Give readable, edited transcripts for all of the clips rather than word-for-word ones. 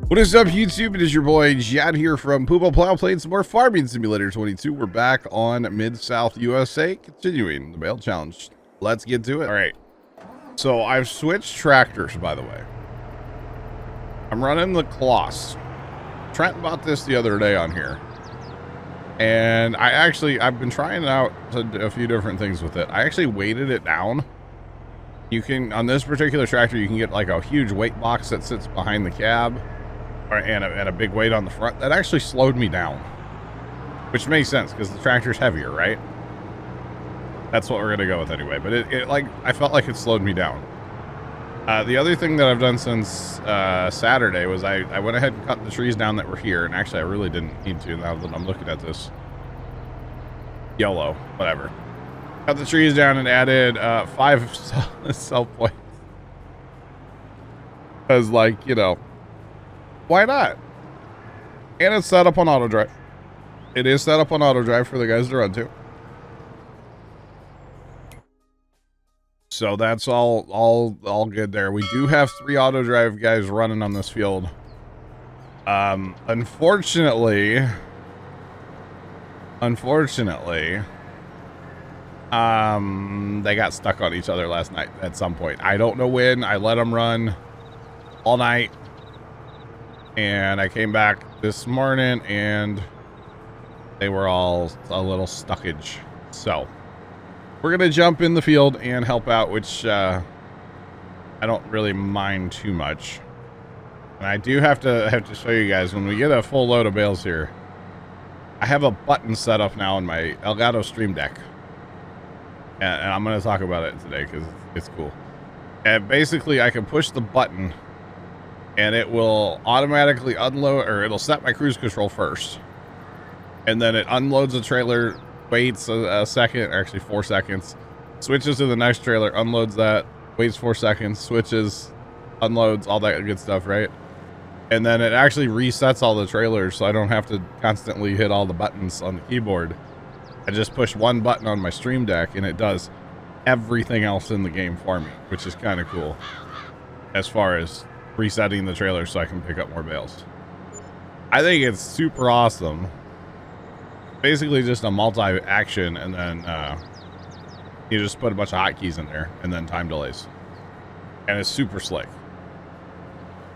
What is up, YouTube? It is your boy Jad here from Poopo Plow playing some more Farming Simulator 22. We're back on Mid-South USA, continuing the bale challenge. Let's get to it. All right. So I've switched tractors, by the way. I'm running the Colossus. Trent bought this the other day on here. And I've been trying out a few different things with it. I actually weighted it down. You can, on this particular tractor, you can get like a huge weight box that sits behind the cab. And a big weight on the front. That actually slowed me down, which makes sense because the tractor's heavier, right? That's what we're gonna go with anyway. But it like, I felt like it slowed me down. The other thing that I've done since Saturday was I went ahead and cut the trees down that were here, and actually I really didn't need to now that I'm looking at this. YOLO, whatever. Cut the trees down and added 5 sell points. Because, like, you know, why not? And it's set up on auto drive. It is set up on auto drive for the guys to run to. So that's all good there. We do have 3 auto drive guys running on this field. Unfortunately, they got stuck on each other last night at some point. I don't know when. I let them run all night. And I came back this morning and they were all a little stuckage. So we're going to jump in the field and help out, which I don't really mind too much. And I do have to show you guys when we get a full load of bales here. I have a button set up now on my Elgato Stream Deck. And I'm going to talk about it today because it's cool. And basically I can push the button and it will automatically unload, or it'll set my cruise control first. And then it unloads the trailer, waits a second, or actually 4 seconds, switches to the next trailer, unloads that, waits 4 seconds, switches, unloads, all that good stuff, right? And then it actually resets all the trailers, so I don't have to constantly hit all the buttons on the keyboard. I just push one button on my Stream Deck, and it does everything else in the game for me, which is kind of cool as far as resetting the trailer so I can pick up more bales. I think it's super awesome. Basically just a multi-action, and then you just put a bunch of hotkeys in there and then time delays, and it's super slick.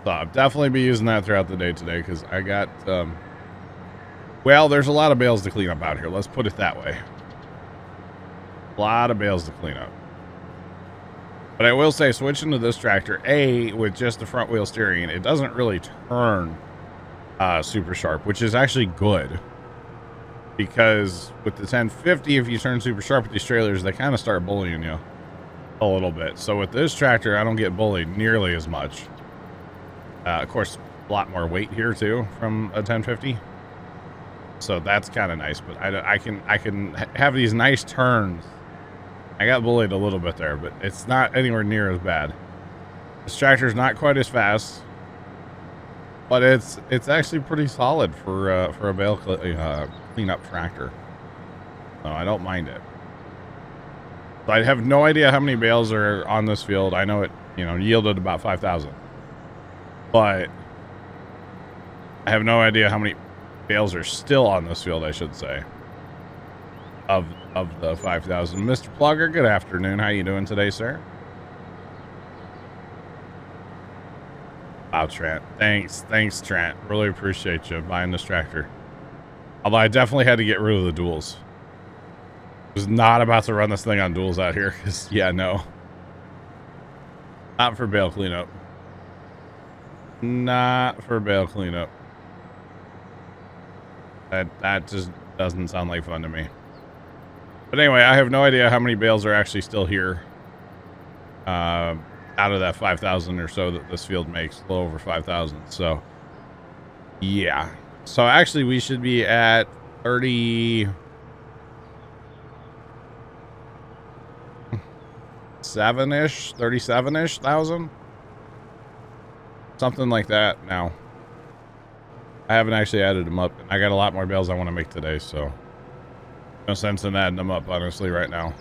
So I'll definitely be using that throughout the day today because I got well, there's a lot of bales to clean up out here, let's put it that way. A lot of bales to clean up. But I will say, switching to this tractor, with just the front wheel steering, it doesn't really turn super sharp, which is actually good. Because with the 1050, if you turn super sharp with these trailers, they kind of start bullying you a little bit. So with this tractor, I don't get bullied nearly as much. Of course, a lot more weight here too from a 1050. So that's kind of nice. But I can have these nice turns. I got bullied a little bit there, but it's not anywhere near as bad. This tractor's not quite as fast, but it's actually pretty solid for a bale cleanup tractor. So I don't mind it. So I have no idea how many bales are on this field. I know it, yielded about 5,000, but I have no idea how many bales are still on this field, I should say. Of the 5,000. Mr. Plugger, good afternoon. How you doing today, sir? Wow, Trent. Thanks, Trent. Really appreciate you buying this tractor. Although I definitely had to get rid of the duals. I was not about to run this thing on duals out here, because, yeah, no. Not for bale cleanup. Not for bale cleanup. That just doesn't sound like fun to me. But anyway, I have no idea how many bales are actually still here. Out of that 5,000 or so that this field makes, a little over 5,000. So, yeah. So actually, we should be at 37-ish, 37-ish thousand. Something like that now. I haven't actually added them up. I got a lot more bales I want to make today, so no sense in adding them up, honestly, right now.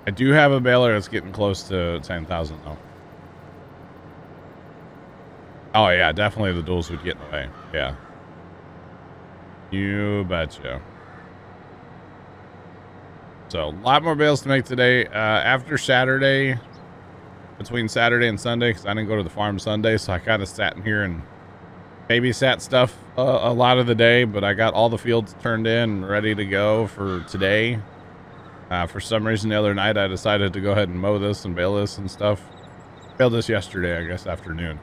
I do have a baler that's getting close to 10,000, though. Oh yeah, definitely the duels would get in the way. Yeah. You betcha. So a lot more bales to make today. After Saturday, between Saturday and Sunday, because I didn't go to the farm Sunday, so I kind of sat in here and babysat stuff a lot of the day, but I got all the fields turned in and ready to go for today. For some reason the other night I decided to go ahead and mow this and bale this and stuff. Baled this yesterday, I guess, afternoon.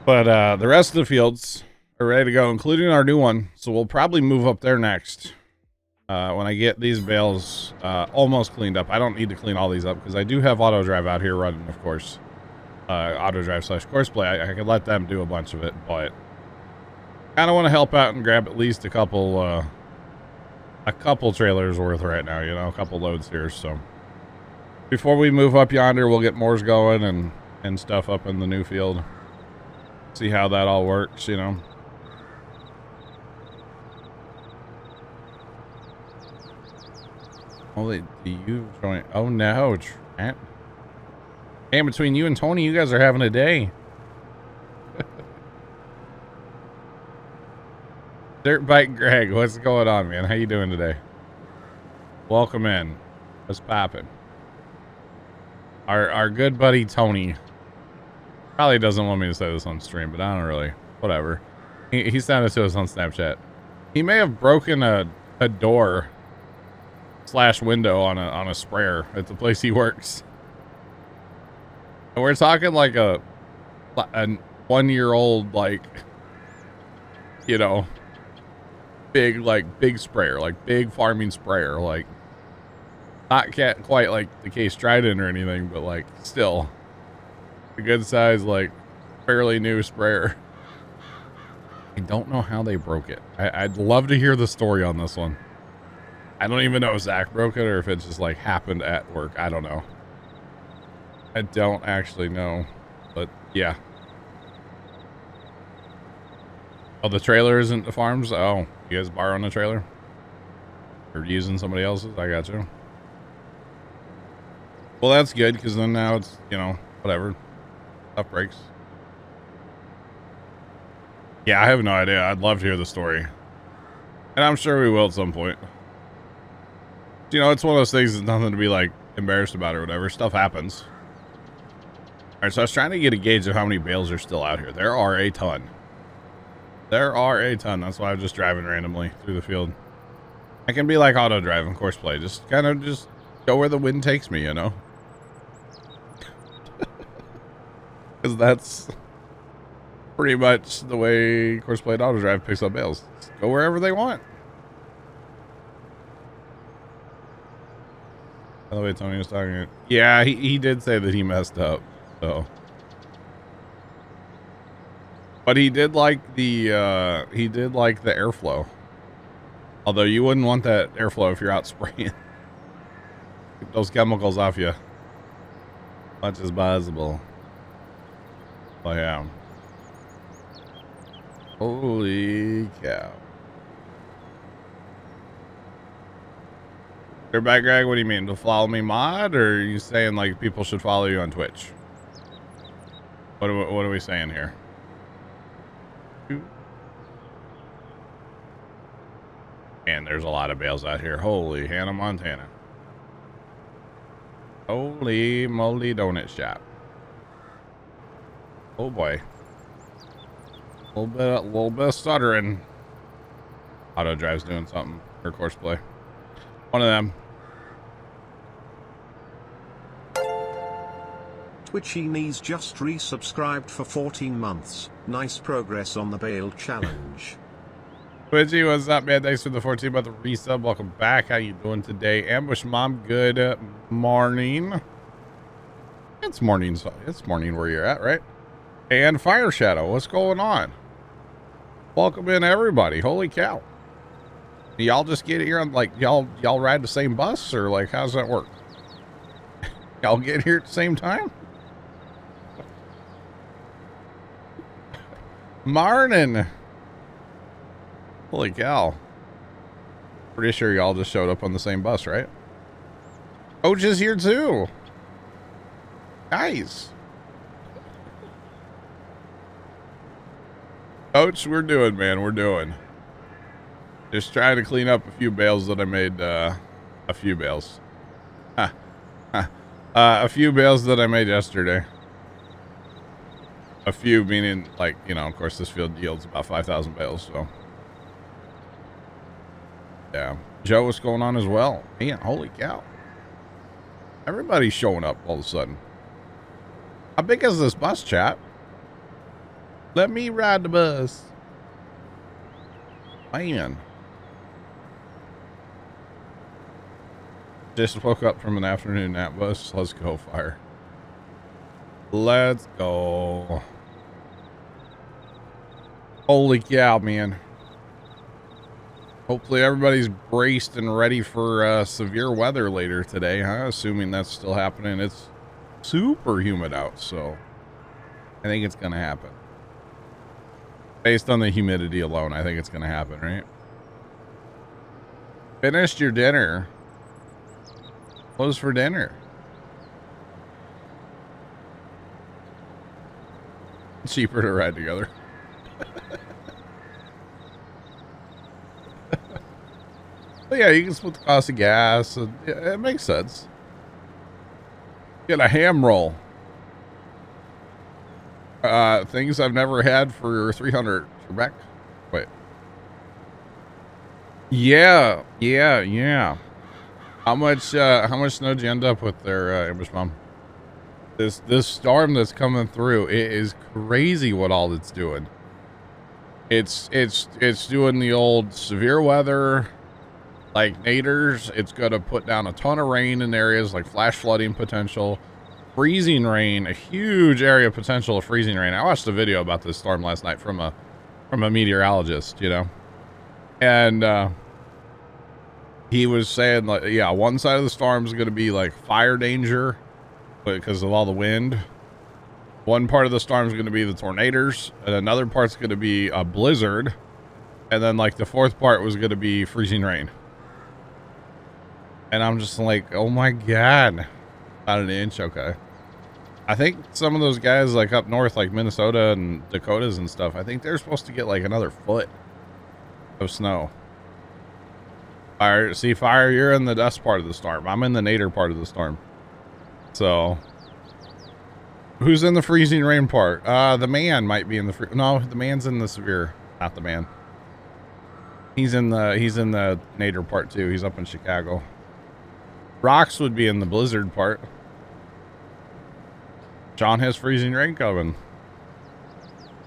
But the rest of the fields are ready to go, including our new one. So we'll probably move up there next. When I get these bales almost cleaned up. I don't need to clean all these up because I do have auto drive out here running, of course. Auto drive / course play. I could let them do a bunch of it, but kind of want to help out and grab at least a couple trailers worth right now, you know, a couple loads here. So before we move up yonder, we'll get mores going and stuff up in the new field. See how that all works, you know. Holy, do you join? Oh no, Trent. Hey, between you and Tony, you guys are having a day. Dirt Bike Greg, what's going on, man? How you doing today? Welcome in. What's popping? Our good buddy Tony probably doesn't want me to say this on stream, but I don't really. Whatever. He sent it to us on Snapchat. He may have broken a door / window on a sprayer at the place he works. And we're talking like a 1-year-old, like, you know, big sprayer, like big farming sprayer, like not quite like the Case Trident or anything, but like still a good size, like fairly new sprayer. I don't know how they broke it. I'd love to hear the story on this one. I don't even know if Zach broke it or if it just like happened at work. I don't know. I don't actually know, but yeah. Oh, the trailer isn't the farm's? Oh, you guys borrowing a trailer? Or using somebody else's? I got you. Well, that's good, because then now it's, you know, whatever. Stuff breaks. Yeah, I have no idea. I'd love to hear the story. And I'm sure we will at some point. You know, it's one of those things that's nothing to be, like, embarrassed about or whatever. Stuff happens. Alright, so I was trying to get a gauge of how many bales are still out here. There are a ton. There are a ton. That's why I'm just driving randomly through the field. I can be like auto drive and course play. Just kind of just go where the wind takes me, you know? Because that's pretty much the way course play and auto drive picks up bales. Just go wherever they want. By the way, Tony was talking. Yeah, he did say that he messed up. So, but he did like the airflow. Although you wouldn't want that airflow if you're out spraying. Keep those chemicals off you. Much as possible. Oh yeah. Holy cow. You're back, Greg. What do you mean? To follow me mod? Or are you saying like people should follow you on Twitch? What are we saying here? And there's a lot of bales out here. Holy Hannah Montana. Holy moly donut shop. Oh boy. A little bit of stuttering. Auto drive's doing something. Or course play. One of them. Twitchinese just resubscribed for 14 months. Nice progress on the bale challenge. Twitchy, what's up, man? Thanks for the 14-month resub. Welcome back. How you doing today? Ambush Mom, good morning. It's morning. It's morning where you're at, right? And Fire Shadow, what's going on? Welcome in, everybody. Holy cow. Y'all just get here on, like, y'all ride the same bus, or like, how's that work? Y'all get here at the same time? Morning. Holy cow. Pretty sure y'all just showed up on the same bus, right? Coach is here too. Nice. Coach, we're doing, man. We're doing. Just trying to clean up a few bales that I made. A few bales. A few bales that I made yesterday. A few meaning, like, you know, of course, this field yields about 5,000 bales, so. Yeah. Joe, what's going on as well? Man, holy cow. Everybody's showing up all of a sudden. How big is this bus, chat? Let me ride the bus. Man. Just woke up from an afternoon nap bus. Let's go, fire. Let's go. Holy cow, man. Hopefully everybody's braced and ready for severe weather later today, huh? Assuming that's still happening. It's super humid out, so I think it's going to happen. Based on the humidity alone, I think it's going to happen, right? Finished your dinner. What was for dinner? Cheaper to ride together. But yeah, you can split the cost of gas. And it makes sense. Get a ham roll. Things I've never had for 300. Trebek. Wait. Yeah. How much snow did you end up with there, Ambush Mom? This storm that's coming through, it is crazy what all it's doing. It's doing the old severe weather, like naders. It's gonna put down a ton of rain in areas like flash flooding potential, freezing rain, a huge area of potential of freezing rain. I watched a video about this storm last night from a meteorologist, you know, and he was saying, like, yeah, one side of the storm is going to be like fire danger because of all the wind. One part of the storm is going to be the tornadoes, and another part's going to be a blizzard, and then like the fourth part was going to be freezing rain. And I'm just like, oh my god, about an inch. Okay, I think some of those guys like up north, like Minnesota and Dakotas and stuff, I think they're supposed to get like another foot of snow. Fire, see, fire, you're in the dust part of the storm. I'm in the nadir part of the storm. So, who's in the freezing rain part? The man might be in the no, the man's in the severe, not the man. He's in the nadir part too. He's up in Chicago. Rocks would be in the blizzard part. John has freezing rain coming.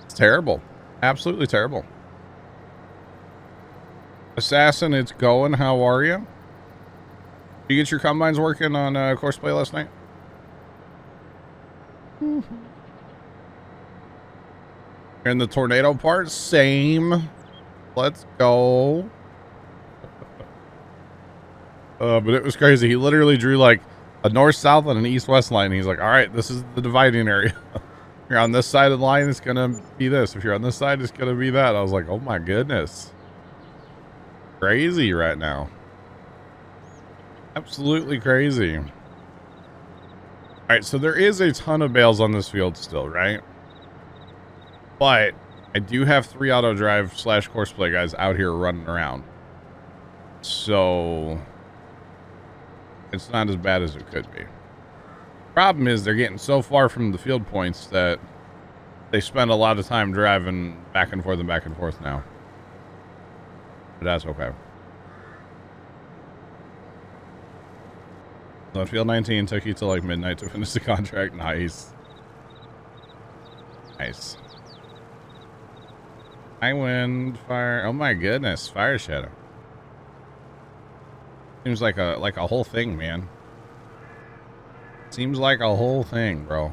It's terrible. Absolutely terrible. Assassin, it's going. How are you? Did you get your combines working on Courseplay last night? You're in the tornado part? Same. Let's go. But it was crazy. He literally drew like a north-south and an east-west line. He's like, all right, this is the dividing area. If you're on this side of the line, it's going to be this. If you're on this side, it's going to be that. I was like, oh my goodness. Crazy right now. Absolutely crazy. All right, so there is a ton of bales on this field still, right? But I do have 3 auto drive / Courseplay guys out here running around. So it's not as bad as it could be. Problem is they're getting so far from the field points that they spend a lot of time driving back and forth now. But that's okay. So field 19 took you till like midnight to finish the contract. Nice. Nice. I wind, fire. Oh my goodness, fire shadow. Seems like a whole thing, man. Seems like a whole thing, bro.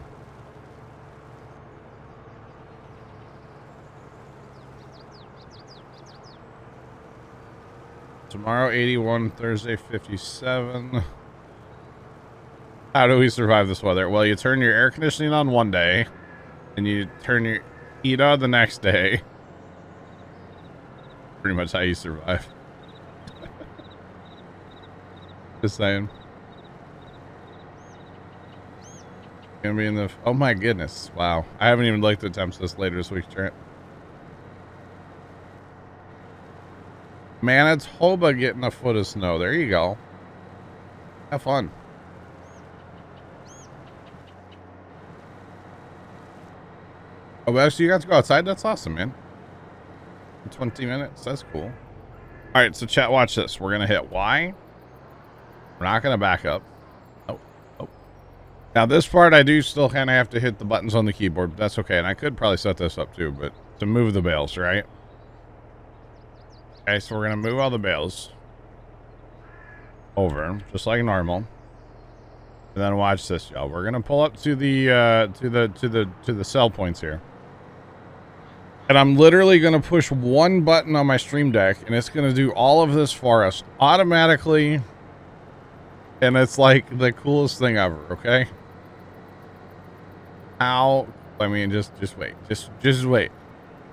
Tomorrow 81, Thursday 57. How do we survive this weather? Well, you turn your air conditioning on one day, and you turn your heat on the next day. Pretty much how you survive. Just saying. Gonna be in the... Oh my goodness. Wow. I haven't even looked at temps this later this week, Trent. Manitoba getting a foot of snow. There you go. Have fun. Oh, well, so you got to go outside? That's awesome, man. 20 minutes. That's cool. All right, so chat, watch this. We're going to hit Y. We're not going to back up. Oh, oh. Now, this part, I do still kind of have to hit the buttons on the keyboard, but that's okay. And I could probably set this up too, but to move the bales, right? Okay, so we're going to move all the bales over, just like normal. And then watch this, y'all. We're going to pull up to the sell points here. And I'm literally going to push one button on my Stream Deck, and it's going to do all of this for us automatically. And it's like the coolest thing ever, okay? How? I mean, just wait. Just wait.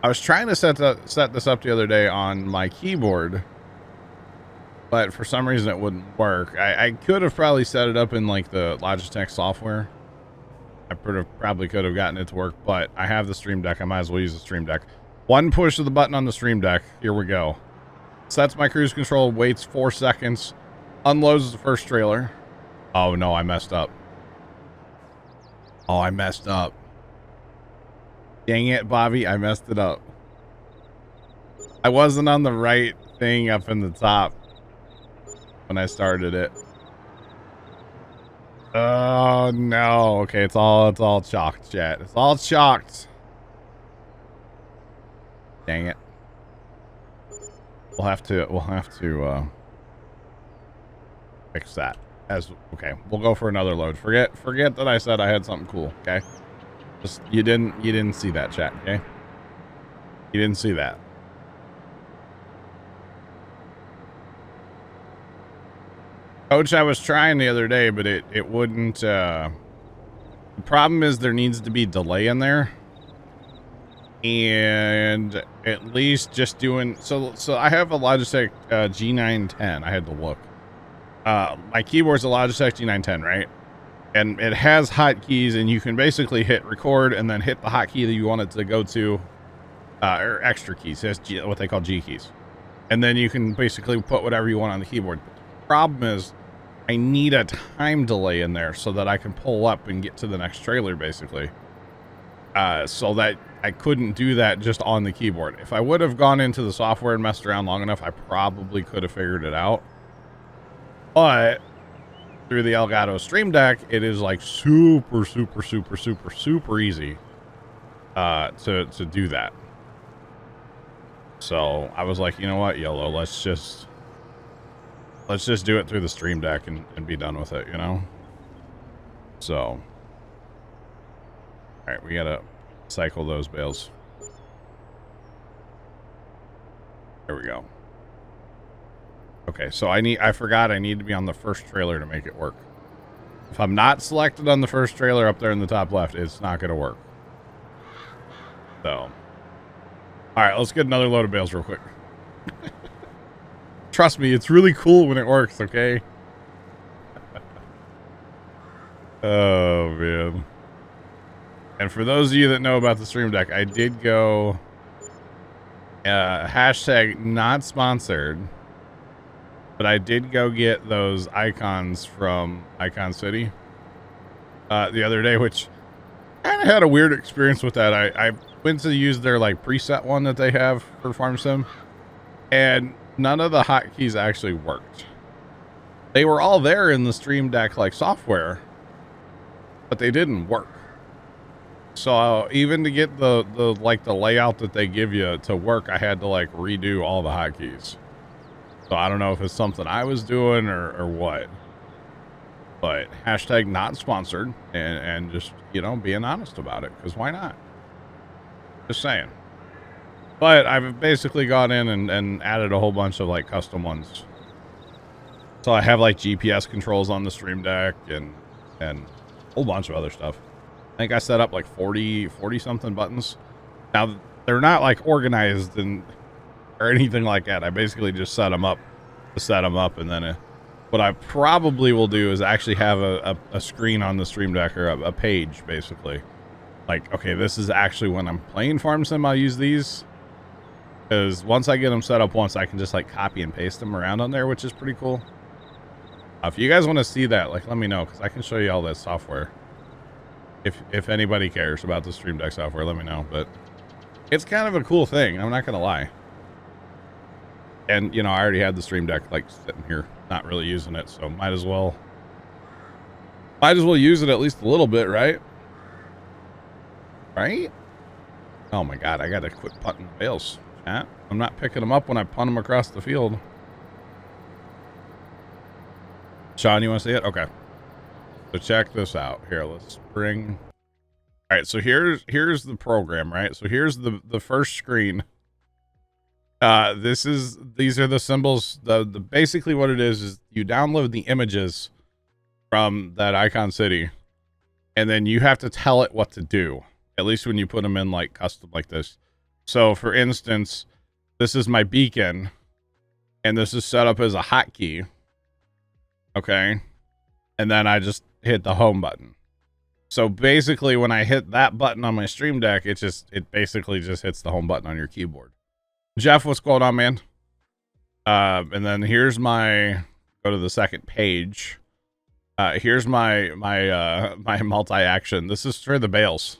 I was trying to set this up the other day on my keyboard, but for some reason it wouldn't work. I could have probably set it up in like the Logitech software. I probably could have gotten it to work, but I have the Stream Deck. I might as well use the Stream Deck. One push of the button on the Stream Deck. Here we go. Sets my cruise control, waits 4 seconds, unloads the first trailer. Oh no, I messed up. Oh, I messed up. Dang it, Bobby, I messed it up. I wasn't on the right thing up in the top when I started it. Oh no. Okay, it's all chalked, chat. It's all chalked. Dang it. We'll have to fix that. Okay, we'll go for another load. Forget that I said I had something cool, okay? Just you didn't see that, chat, okay? You didn't see that. Coach, I was trying the other day, but it wouldn't. The problem is there needs to be delay in there, and at least just doing so. I have a Logitech G910. I had to look. My keyboard's a Logitech G910, right? And it has hotkeys, and you can basically hit record and then hit the hotkey that you want it to go to, or extra keys. It has what they call G keys, and then you can basically put whatever you want on the keyboard. The problem is, I need a time delay in there so that I can pull up and get to the next trailer, basically. So that I couldn't do that just on the keyboard. If I would have gone into the software and messed around long enough, I probably could have figured it out. But through the Elgato Stream Deck, it is like super easy to do that. So I was like, you know what, YOLO, let's just do it through the Stream Deck and be done with it, you know? So, all right, we gotta cycle those bales. There we go. Okay, so I forgot I need to be on the first trailer to make it work. If I'm not selected on the first trailer up there in the top left, it's not gonna work. So, all right, let's get another load of bales real quick. Trust me, it's really cool when it works, okay? Oh, man. And for those of you that know about the Stream Deck, I did go hashtag not sponsored, but I did go get those icons from Icon City the other day, which kind of had a weird experience with that. I went to use their like preset one that they have for Farm Sim, and none of the hotkeys actually worked. They were all there in the Stream Deck like software, but they didn't work. So even to get the layout that they give you to work, I had to like redo all the hotkeys. So I don't know if it's something I was doing or what. But hashtag not sponsored, and just, you know, being honest about it, because why not? Just saying. But I've basically gone in and added a whole bunch of like custom ones. So I have like GPS controls on the Stream Deck and a whole bunch of other stuff. I think I set up like 40 something buttons. Now they're not like organized or anything like that. I basically just set them up to set them up, and then what I probably will do is actually have a screen on the Stream Deck, or a page basically. Like, okay, this is actually when I'm playing Farm Sim, I'll use these. Because once I get them set up once, I can just like copy and paste them around on there, which is pretty cool. If you guys want to see that, like, let me know, because I can show you all that software. If anybody cares about the Stream Deck software, let me know. But it's kind of a cool thing. I'm not going to lie. And, you know, I already had the Stream Deck, like, sitting here, not really using it. So might as well use it at least a little bit, right? Right? Oh, my God. I got to quit punting the bales. Chat. I'm not picking them up when I punt them across the field. Sean, you want to see it? Okay. So check this out. Here, let's bring... All right, so here's the program, right? So here's the first screen. These are the symbols. The basically what it is you download the images from that icon city, and then you have to tell it what to do. At least when you put them in like custom like this. So for instance, this is my beacon, and this is set up as a hotkey. Okay, and then I just hit the home button. So basically, when I hit that button on my Stream Deck, it basically just hits the home button on your keyboard. Jeff, what's going on, man? And then here's my, go to the second page. Here's my multi-action. This is for the bales.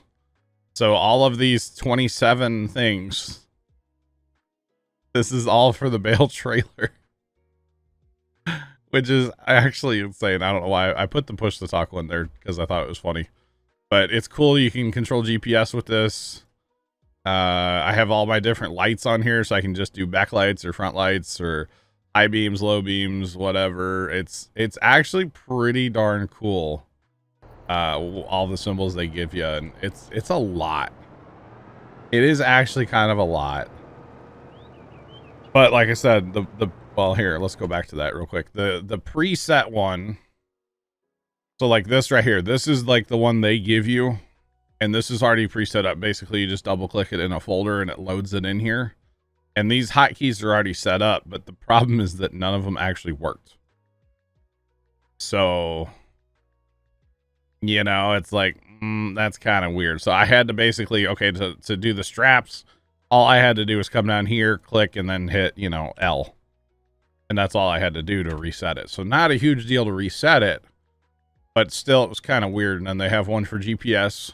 So all of these 27 things, this is all for the bale trailer. Which is actually insane. I don't know why I put the push to talk one there because I thought it was funny. But it's cool. You can control GPS with this. I have all my different lights on here, so I can just do backlights or front lights or high beams, low beams, whatever. It's actually pretty darn cool. All the symbols they give you, and it's a lot. It is actually kind of a lot. But like I said, well, here, let's go back to that real quick. The preset one. So like this right here, this is like the one they give you. And this is already preset up. Basically, you just double click it in a folder and it loads it in here. And these hotkeys are already set up. But the problem is that none of them actually worked. So, you know, it's like, that's kind of weird. So I had to basically, okay, to do the straps, all I had to do was come down here, click, and then hit, you know, L. And that's all I had to do to reset it. So not a huge deal to reset it, but still it was kind of weird. And then they have one for GPS,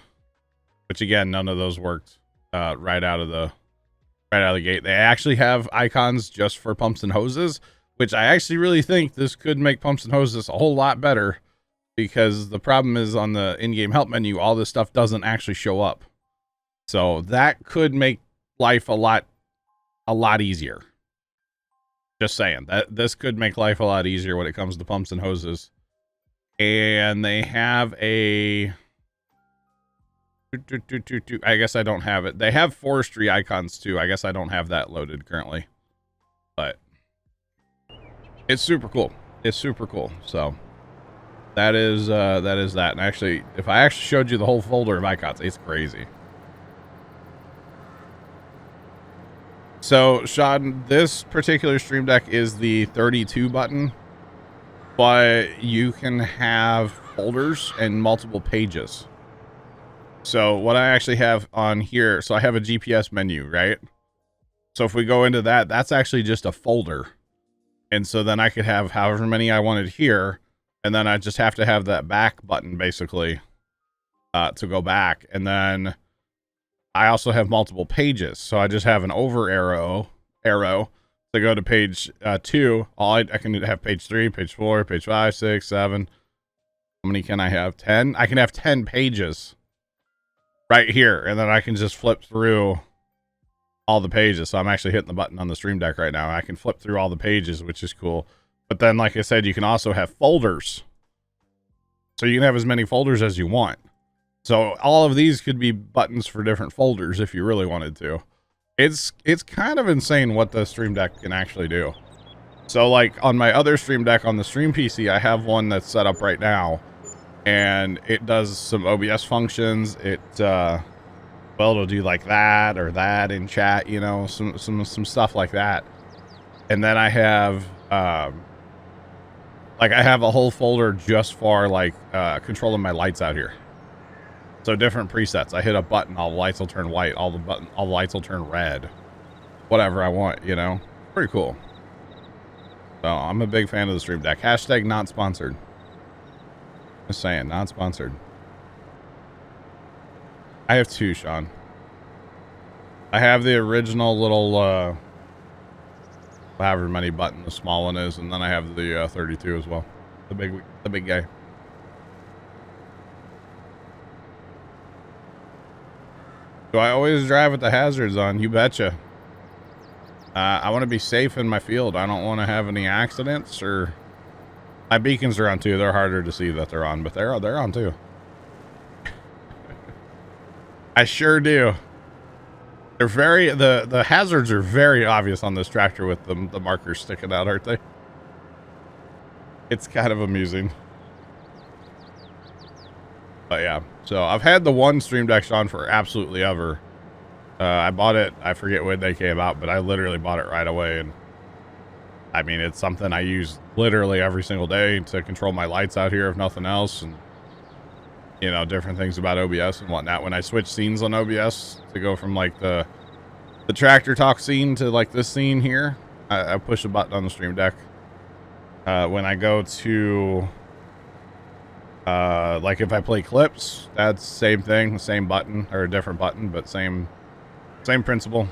which again, none of those worked right out of the gate. They actually have icons just for pumps and hoses, which I actually really think this could make pumps and hoses a whole lot better, because the problem is on the in-game help menu, all this stuff doesn't actually show up. So that could make life a lot easier. Just saying that this could make life a lot easier when it comes to pumps and hoses. And they have a, I guess I don't have it. They have forestry icons too. I guess I don't have that loaded currently, but it's super cool. It's super cool. So that is that. And actually, if I actually showed you the whole folder of icons, it's crazy. So, Sean, this particular Stream Deck is the 32 button, but you can have folders and multiple pages. So what I actually have on here, so I have a GPS menu, right? So if we go into that, that's actually just a folder. And so then I could have however many I wanted here, and then I just have to have that back button basically to go back. And then I also have multiple pages, so I just have an over arrow to go to page 2. I can have page 3, page 4, page 5, 6, 7. How many can I have? 10. I can have 10 pages right here, and then I can just flip through all the pages. So I'm actually hitting the button on the Stream Deck right now. I can flip through all the pages, which is cool. But then, like I said, you can also have folders, so you can have as many folders as you want. So all of these could be buttons for different folders if you really wanted to. It's kind of insane what the Stream Deck can actually do. So like on my other Stream Deck on the Stream PC, I have one that's set up right now, and it does some OBS functions. Well, it'll do like that or that in chat, you know, some stuff like that. And then I have like I have a whole folder just for like controlling my lights out here. So different presets. I hit a button, all the lights will turn white. All the lights will turn red. whatever I want, you know? Pretty cool. So I'm a big fan of the Stream Deck. Hashtag not sponsored. Just saying, not sponsored. I have two, Sean. I have the original little, however many button the small one is, and then I have the 32 as well. The big guy. Do I always drive with the hazards on? You betcha. I want to be safe in my field. I don't want to have any accidents or... My beacons are on too. They're harder to see that they're on, but they're on too. I sure do. They're very... The hazards are very obvious on this tractor with the markers sticking out, aren't they? It's kind of amusing. But yeah, so I've had the one Stream Deck on for absolutely ever. I bought it, I forget when they came out, but I literally bought it right away. And I mean, it's something I use literally every single day to control my lights out here, if nothing else. And, you know, different things about OBS and whatnot. When I switch scenes on OBS to go from like the tractor talk scene to like this scene here, I push a button on the Stream Deck. When I go to... like if I play clips, that's same thing, the same button or a different button, but same principle.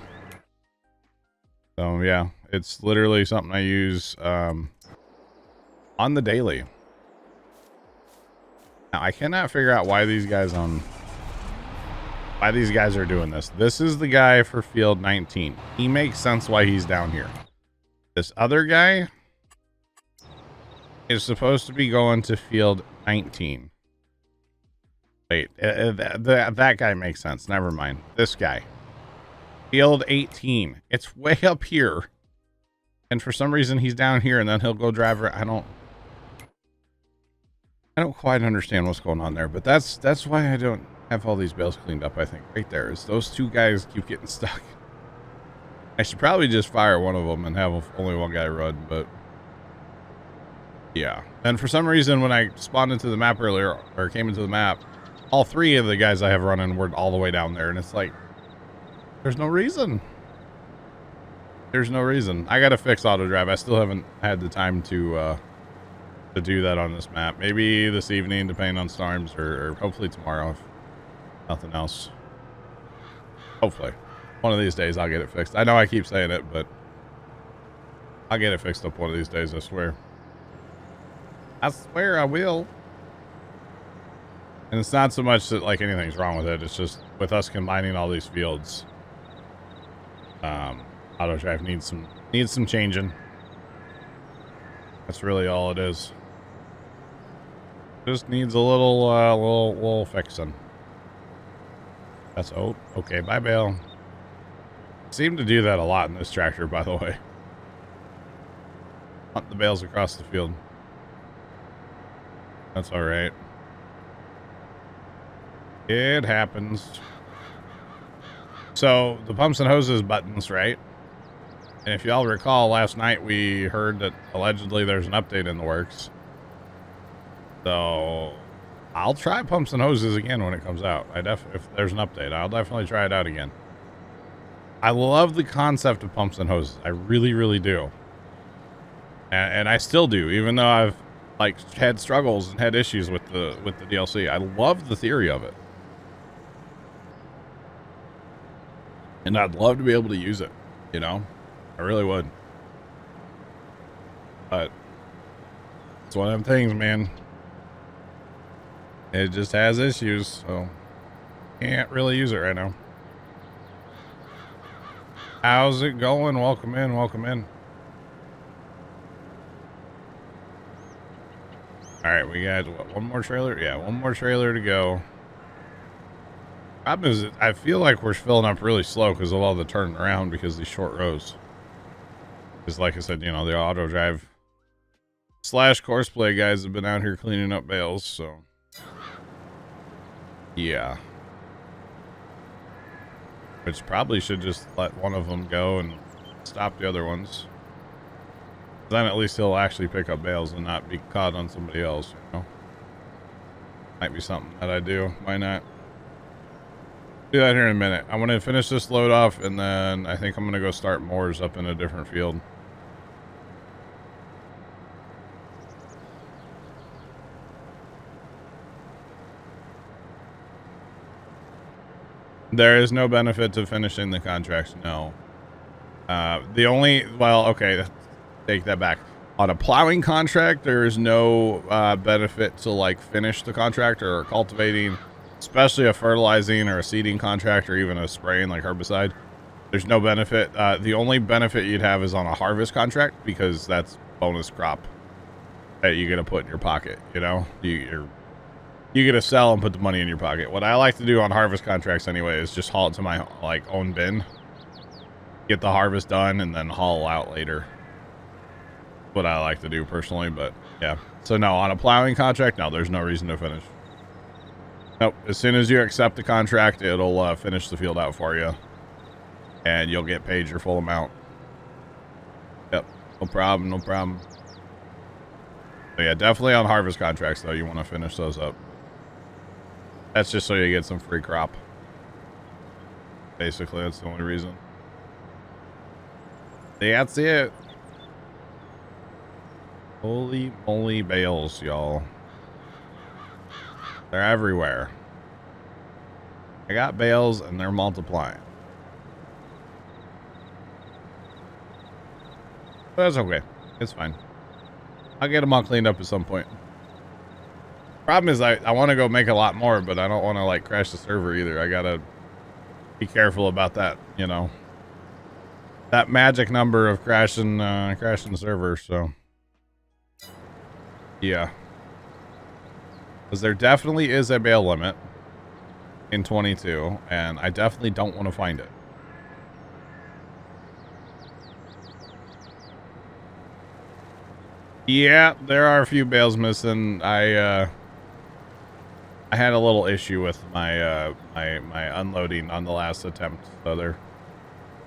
So yeah, it's literally something I use on the daily. Now I cannot figure out why these guys are doing this. This is the guy for field 19. He makes sense why he's down here. This other guy is supposed to be going to field 19. Wait, that guy makes sense. Never mind. This guy. Field 18. It's way up here. And for some reason he's down here and then he'll go drive. I don't quite understand what's going on there, but that's why I don't have all these bales cleaned up, I think. Right there is those two guys keep getting stuck. I should probably just fire one of them and have only one guy run, but yeah. And for some reason, when I spawned into the map earlier, or came into the map, all three of the guys I have running were all the way down there. And it's like, there's no reason. There's no reason. I got to fix auto drive. I still haven't had the time to do that on this map. Maybe this evening, depending on storms, or hopefully tomorrow, if nothing else. Hopefully. One of these days, I'll get it fixed. I know I keep saying it, but I'll get it fixed up one of these days, I swear. I swear I will. And it's not so much that like anything's wrong with it. It's just with us combining all these fields, auto drive needs some changing. That's really all it is. Just needs a little fixing. That's okay. Bye, Bale. Seem to do that a lot in this tractor, by the way. Hunt the bales across the field. That's all right. It happens. So the pumps and hoses buttons, right? And if y'all recall, last night we heard that allegedly there's an update in the works. So I'll try pumps and hoses again when it comes out. If there's an update, I'll definitely try it out again. I love the concept of pumps and hoses. I really, really do. And I still do, even though I've like had struggles and had issues with the DLC. I love the theory of it. And I'd love to be able to use it, you know? I really would. But it's one of them things, man. It just has issues, so can't really use it right now. How's it going? Welcome in, welcome in. All right, we got what, one more trailer? Yeah, one more trailer to go. Problem is, I feel like we're filling up really slow because of all the turning around because of these short rows. Because like I said, you know, the auto drive / courseplay guys have been out here cleaning up bales, so yeah. Which probably should just let one of them go and stop the other ones. Then at least he'll actually pick up bales and not be caught on somebody else, you know. Might be something that I do. Why not? Do that here in a minute. I want to finish this load off, and then I think I'm going to go start mowers up in a different field. There is no benefit to finishing the contracts, no. The only, well, okay, take that back. On a plowing contract, there is no benefit to like finish the contract or cultivating, especially a fertilizing or a seeding contract or even a spraying like herbicide. There's no benefit. The only benefit you'd have is on a harvest contract because that's bonus crop that you get to put in your pocket. You know, you get to sell and put the money in your pocket. What I like to do on harvest contracts anyway is just haul it to my like own bin, get the harvest done, and then haul out later. What I like to do personally, but yeah. So no, on a plowing contract, no, there's no reason to finish. Nope. As soon as you accept the contract, it'll finish the field out for you, and you'll get paid your full amount. Yep. No problem. No problem. So yeah, definitely on harvest contracts though, you want to finish those up. That's just so you get some free crop. Basically, that's the only reason. That's it. Holy moly bales, y'all. They're everywhere. I got bales and they're multiplying. But that's okay. It's fine. I'll get them all cleaned up at some point. Problem is I want to go make a lot more, but I don't want to like crash the server either. I gotta be careful about that, you know. That magic number of crashing the server, so yeah. Because there definitely is a bale limit in 22, and I definitely don't want to find it. Yeah, there are a few bales missing. I had a little issue with my my unloading on the last attempt, so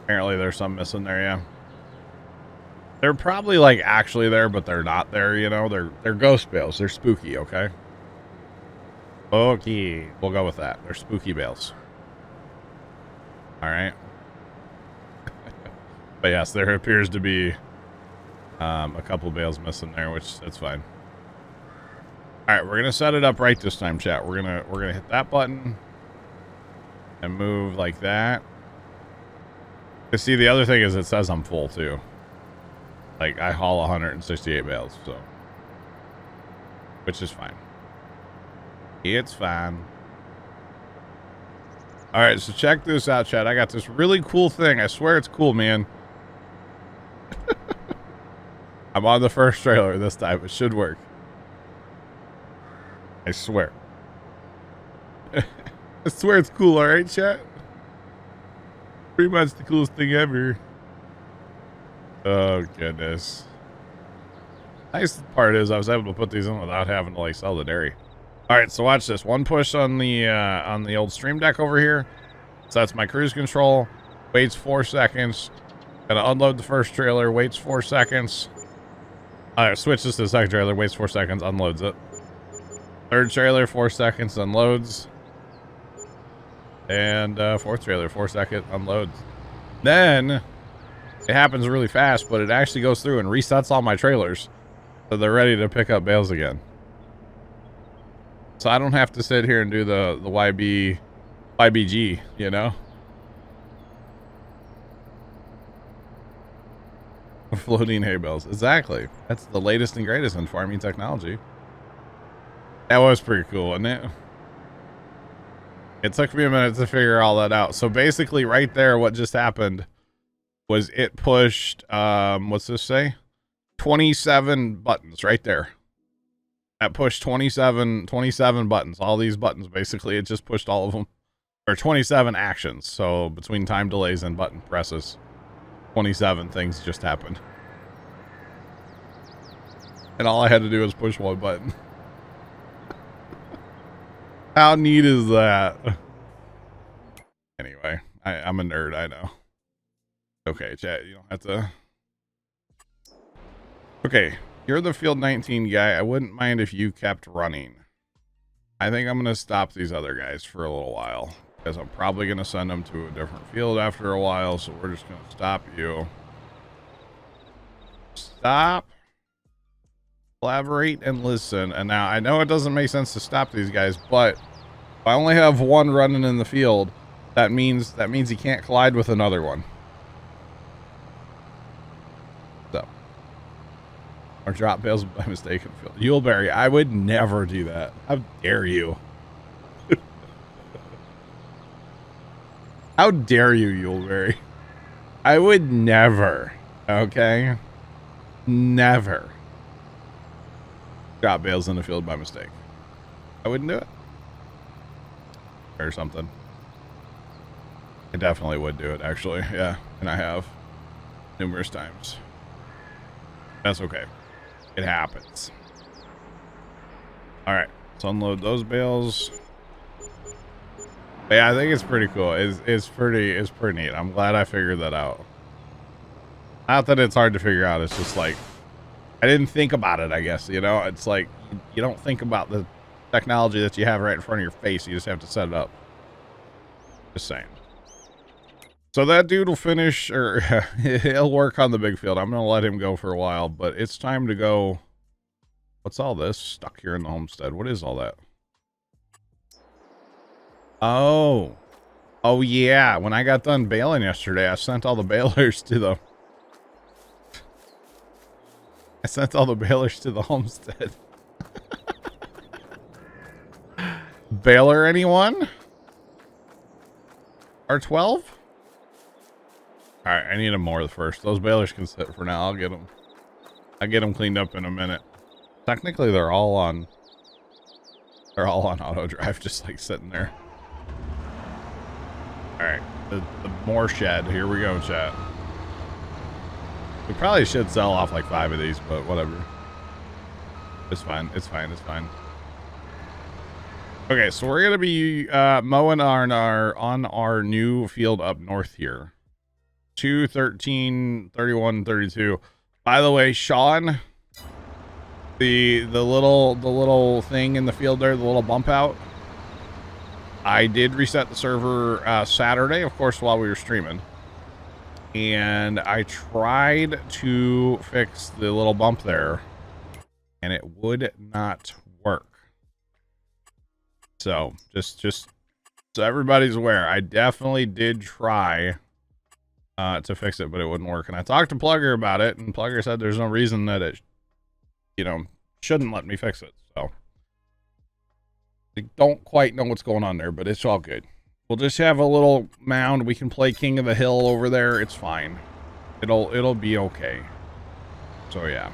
apparently there's some missing there. Yeah, they're probably like actually there, but they're not there. You know, they're ghost bales. They're spooky. Okay. Okay, we'll go with that. They're spooky bales. All right. But yes, there appears to be a couple bales missing there, which that's fine. All right, we're gonna set it up right this time, chat. We're gonna hit that button and move like that. You see, the other thing is it says I'm full too. Like I haul 168 bales, so which is fine. It's fine. All right, so check this out, chat. I got this really cool thing. I swear it's cool, man. I'm on the first trailer this time. It should work. I swear. I swear it's cool, all right, chat? Pretty much the coolest thing ever. Oh, goodness. Nice part is I was able to put these in without having to, like, sell the dairy. All right, so watch this. One push on the old Stream Deck over here. So that's my cruise control. Waits 4 seconds. Gonna unload the first trailer. Waits 4 seconds. Switches to the second trailer. Waits 4 seconds. Unloads it. Third trailer, 4 seconds. Unloads. And fourth trailer, 4 seconds. Unloads. Then it happens really fast, but it actually goes through and resets all my trailers. So they're ready to pick up bales again. So I don't have to sit here and do the YBG, you know? Floating hay bales. Exactly. That's the latest and greatest in farming technology. That was pretty cool, wasn't it? It took me a minute to figure all that out. So basically right there, what just happened was it pushed, what's this say? 27 buttons right there. That pushed 27 buttons. All these buttons, basically, it just pushed all of them. Or 27 actions. So between time delays and button presses, 27 things just happened. And all I had to do was push one button. How neat is that? Anyway, I'm a nerd, I know. Okay, chat, you don't have to... Okay, you're the field 19 guy. I wouldn't mind if you kept running. I think I'm going to stop these other guys for a little while. because I'm probably going to send them to a different field after a while, so we're just going to stop you. Stop, collaborate, and listen. And now I know it doesn't make sense to stop these guys, but if I only have one running in the field, that means he can't collide with another one. So, or drop bales by mistake in the field. Yuleberry, I would never do that. How dare you? How dare you, Yuleberry? I would never. Okay? Never drop bales in the field by mistake. I wouldn't do it. Or something. I definitely would do it, actually. Yeah, and I have numerous times. That's okay. It happens. All right, let's unload those bales. But yeah, I think it's pretty cool. It's pretty neat. I'm glad I figured that out. Not that it's hard to figure out. It's just like I didn't think about it. I guess it's like you don't think about the technology that you have right in front of your face. You just have to set it up. Just saying. So that dude will finish, or he'll work on the big field. I'm going to let him go for a while, but it's time to go. What's all this stuck here in the homestead? What is all that? Oh yeah. When I got done baling yesterday, I sent all the balers to the homestead. Baler anyone? R12? All right, I need them more first. Those balers can sit for now. I'll get them cleaned up in a minute. Technically, they're all on auto drive, just like sitting there. All right, the more shed. Here we go, chat. We probably should sell off like 5 of these, but whatever. It's fine. It's fine. It's fine. Okay, so we're gonna be mowing on our new field up north here. 2, 13, 31, 32. By the way, Sean, the little thing in the field there, the little bump out. I did reset the server Saturday, of course, while we were streaming. And I tried to fix the little bump there, and it would not work. So just so everybody's aware, I definitely did try to fix it, but it wouldn't work. And I talked to Plugger about it, and Plugger said there's no reason that it, shouldn't let me fix it. So I don't quite know what's going on there, but it's all good. We'll just have a little mound. We can play King of the Hill over there. It's fine. It'll be okay. So yeah.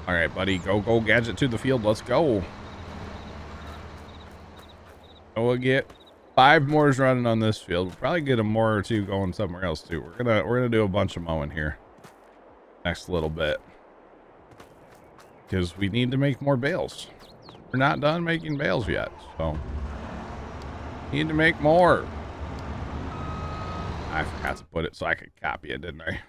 All right, buddy, go gadget to the field. Let's go. We'll get 5 more running on this field. We'll probably get a more or 2 going somewhere else too. We're gonna do a bunch of mowing here next little bit because we need to make more bales. We're not done making bales yet, so need to make more. I forgot to put it so I could copy it, didn't I?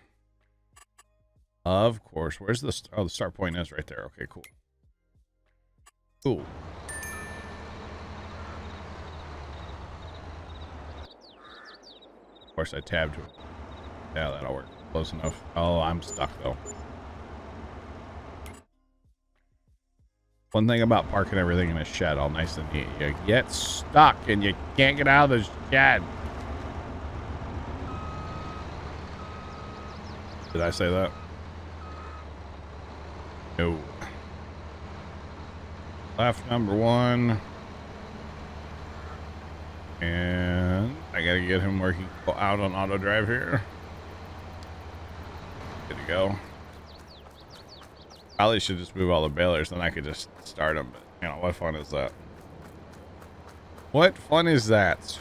Of course. Where's the the start point is right there. Okay, cool. Cool. Of course, I tabbed it. Yeah, that'll work. Close enough. Oh, I'm stuck though. One thing about parking everything in a shed all nice and neat, you get stuck and you can't get out of the shed. Did I say that? No. Left number 1. And I gotta get him where he can go out on auto drive here. Good to go. Probably should just move all the balers, then I could just start them. But, what fun is that? What fun is that?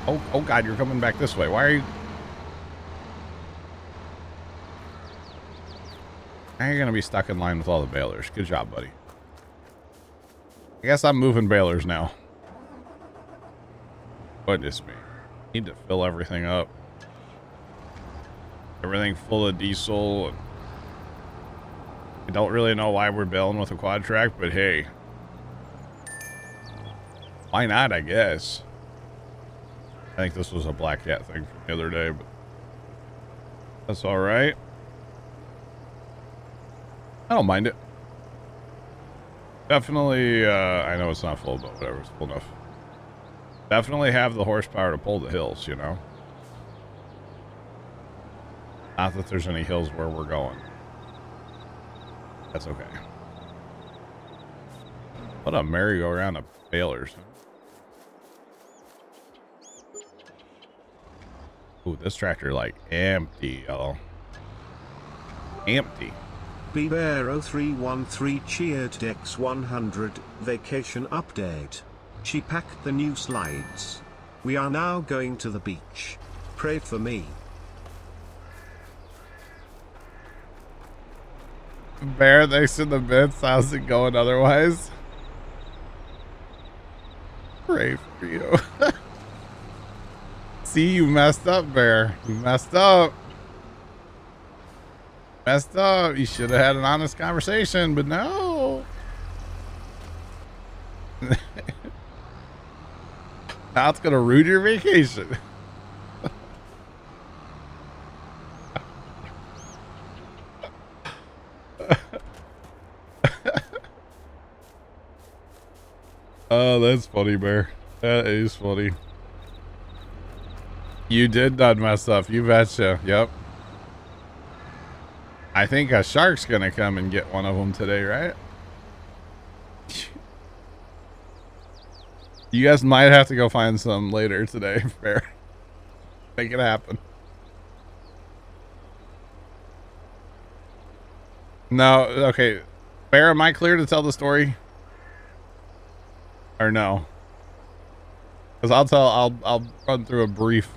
Oh God, you're coming back this way. Why are you? Now you're gonna be stuck in line with all the balers. Good job, buddy. I guess I'm moving balers now. Goodness me. Need to fill everything up. Everything full of diesel. And I don't really know why we're baling with a quad track, but hey. Why not, I guess. I think this was a black cat thing from the other day, but that's all right. I don't mind it. Definitely, I know it's not full, but whatever, it's full enough. Definitely have the horsepower to pull the hills, you know? Not that there's any hills where we're going. That's okay. What a merry-go-round of failures. Ooh, this tractor, like, empty, y'all. Empty. BBear0313 cheered Dex 100 vacation update. She packed the new slides. We are now going to the beach. Pray for me. Bear, thanks in the bits. How's it going otherwise? Pray for you. See, you messed up, Bear. You messed up. Messed up. You should have had an honest conversation, but no. Now it's going to ruin your vacation. Oh, that's funny, Bear. That is funny. You did not mess up. You betcha. Yep. I think a shark's going to come and get one of them today, right? You guys might have to go find some later today, Bear. Make it happen. No, okay. Bear, am I clear to tell the story? Or no? Because I'll run through a brief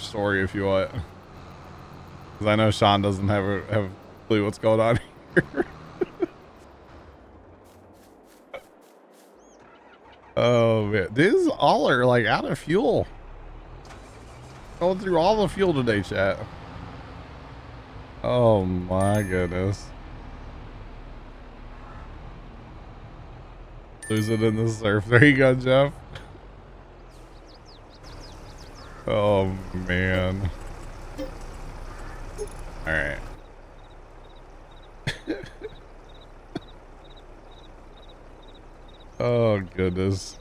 story if you want. Because I know Sean doesn't have a clue what's going on here. Oh man, these all are like out of fuel. Going through all the fuel today, chat. Oh my goodness. Lose it in the surf. There you go, Jeff. Oh man. All right. Oh goodness.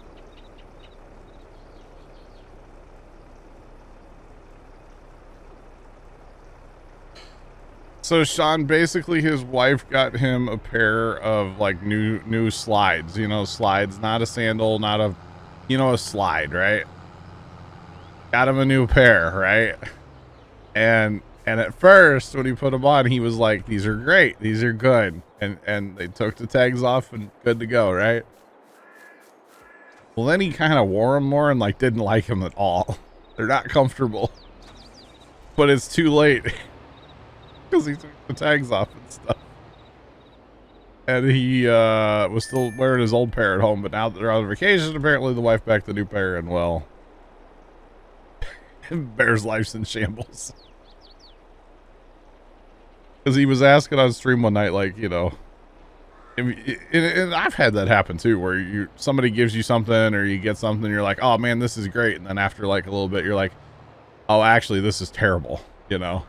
So Sean, basically his wife got him a pair of like new slides, you know, slides, not a sandal, not a, you know, a slide, right? Got him a new pair, right? And at first when he put them on, he was like, these are great, these are good. And they took the tags off and good to go, right? Well, then he kind of wore them more and like didn't like them at all. They're not comfortable, but it's too late. Because he took the tags off and stuff. And he was still wearing his old pair at home, but now that they're on vacation, apparently the wife packed the new pair, and well, Bear's life's in shambles. Because he was asking on stream one night, like, you know, and I've had that happen too, where somebody gives you something or you get something, and you're like, oh man, this is great, and then after like a little bit, you're like, oh, actually, this is terrible, you know.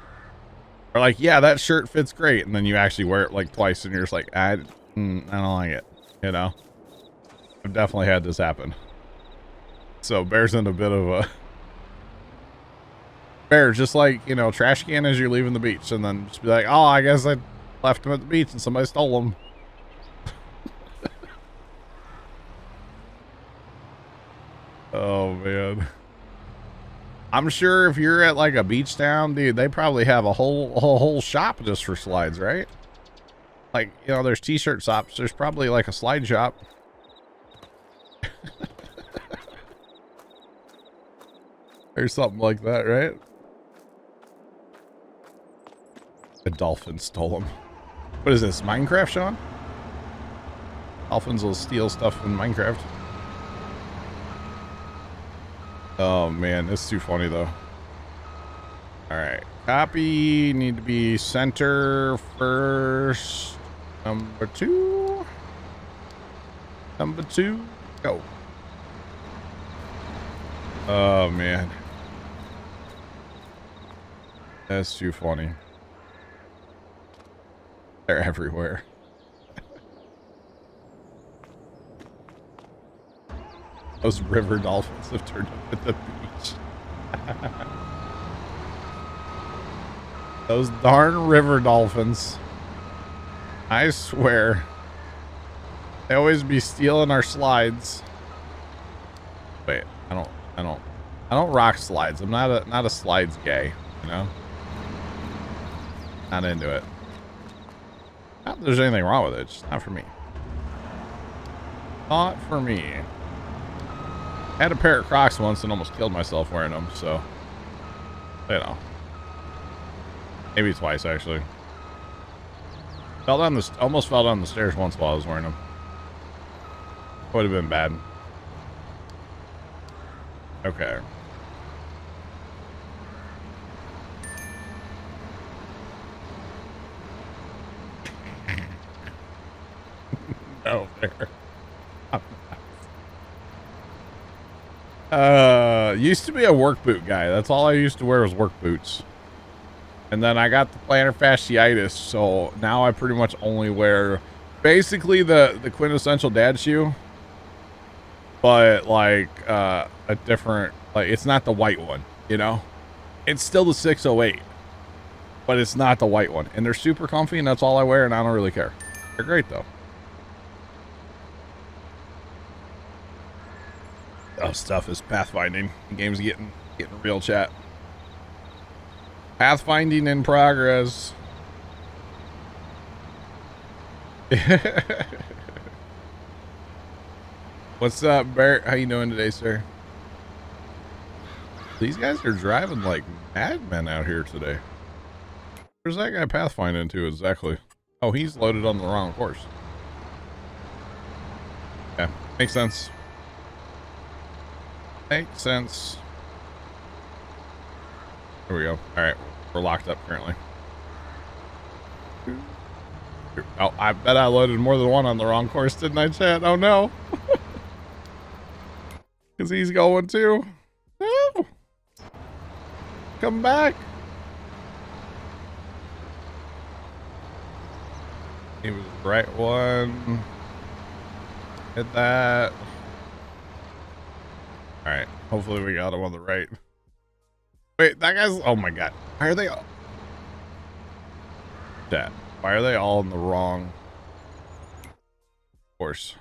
Or like, yeah, that shirt fits great, and then you actually wear it like twice, and you're just like, I don't like it, you know. I've definitely had this happen. So Bear's in a bit of a Bear, just like, you know, trash can as you're leaving the beach, and then just be like, oh, I guess I left them at the beach and somebody stole them. Oh man. I'm sure if you're at like a beach town, dude, they probably have a whole shop just for slides, right? Like, you know, there's t-shirt shops. There's probably like a slide shop. Or something like that, right? The dolphin stole them. What is this, Minecraft, Sean? Dolphins will steal stuff in Minecraft. Oh man, this is too funny though. Alright, copy, need to be center first. Number two. Go. Oh, man. That's too funny. They're everywhere. Those river dolphins have turned up at the beach. Those darn river dolphins. I swear. They always be stealing our slides. Wait, I don't rock slides. I'm not a slides guy, you know? Not into it. Not that there's anything wrong with it, it's just not for me. Not for me. I had a pair of Crocs once and almost killed myself wearing them, so you know. Maybe twice actually. Almost fell down the stairs once while I was wearing them. Would have been bad. Okay. No, there. Used to be a work boot guy. That's all I used to wear was work boots. And then I got the plantar fasciitis, so now I pretty much only wear basically the quintessential dad shoe. But like a different, like it's not the white one, you know? It's still the 608. But it's not the white one. And they're super comfy and that's all I wear and I don't really care. They're great though. Oh, stuff is pathfinding. The game's getting real chat. Pathfinding in progress. What's up, Bert? How you doing today, sir? These guys are driving like madmen out here today. Where's that guy pathfinding to exactly? Oh, he's loaded on the wrong course. Yeah, makes sense. Makes sense. Here we go. All right, we're locked up currently. Oh, I bet I loaded more than one on the wrong course, didn't I, chat? Oh no. Because he's going too. No. Come back. He was the right one. Hit that. All right. Hopefully we got him on the right. Wait, that guy's... Oh my god. Why are they all... Chat. Why are they all in the wrong course?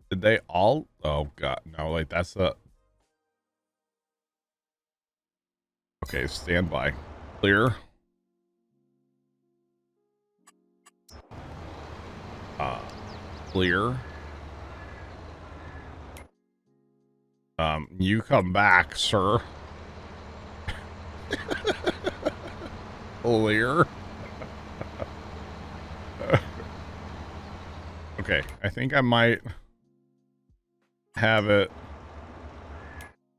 Did they all? Oh god, no, like that's the... Okay, stand by. Clear. Clear. You come back, sir. Clear. Okay, I think I might have it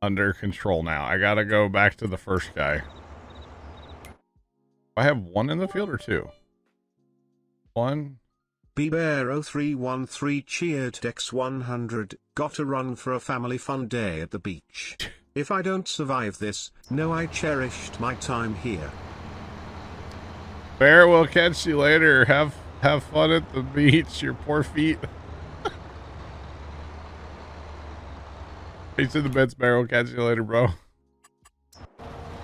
under control now. I gotta go back to the first guy. I have one in the field or two? One. BBear0313 cheered Dex 100, got a run for a family fun day at the beach. If I don't survive this, know I cherished my time here. Bear, will catch you later. Have fun at the beach, your poor feet. Peace in the bits, Bear. We'll catch you later, bro.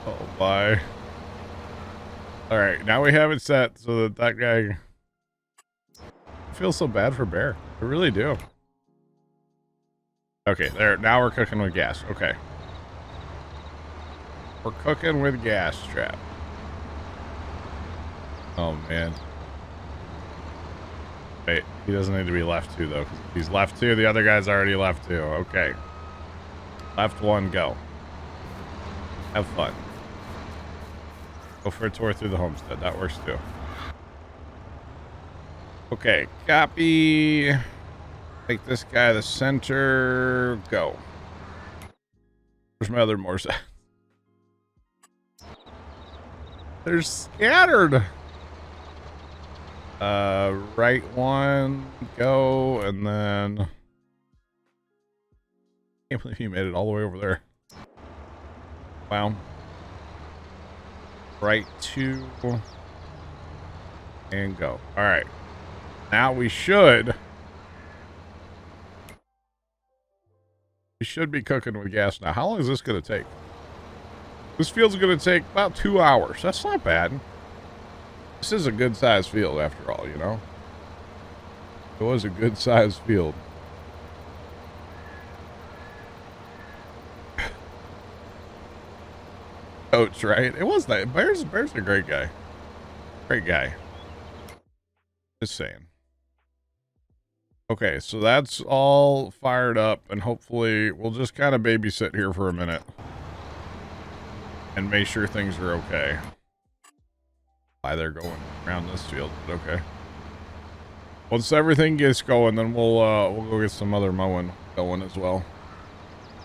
Oh, bye. Alright, now we have it set so that guy... I feel so bad for Bear. I really do. Okay, there. Now we're cooking with gas. Okay. We're cooking with gas, trap. Oh, man. Wait, he doesn't need to be left two, though. 'Cause if he's left two, the other guy's already left two. Okay. Left one, go. Have fun. Go for a tour through the homestead. That works, too. Okay, copy. Make this guy the center. Go. Where's my other Morse? They're scattered. Right one, go, and then... I can't believe he made it all the way over there. Wow. Right two, and go. All right. Now we should be cooking with gas now. How long is this going to take? This field's going to take about 2 hours. That's not bad. This is a good sized field after all, you know? It was a good sized field. Coach, right? It was that. Bear's a great guy. Great guy. Just saying. Okay, so that's all fired up, and hopefully we'll just kind of babysit here for a minute and make sure things are okay. Why they're going around this field, but okay. Once everything gets going, then we'll go get some other mowing going as well.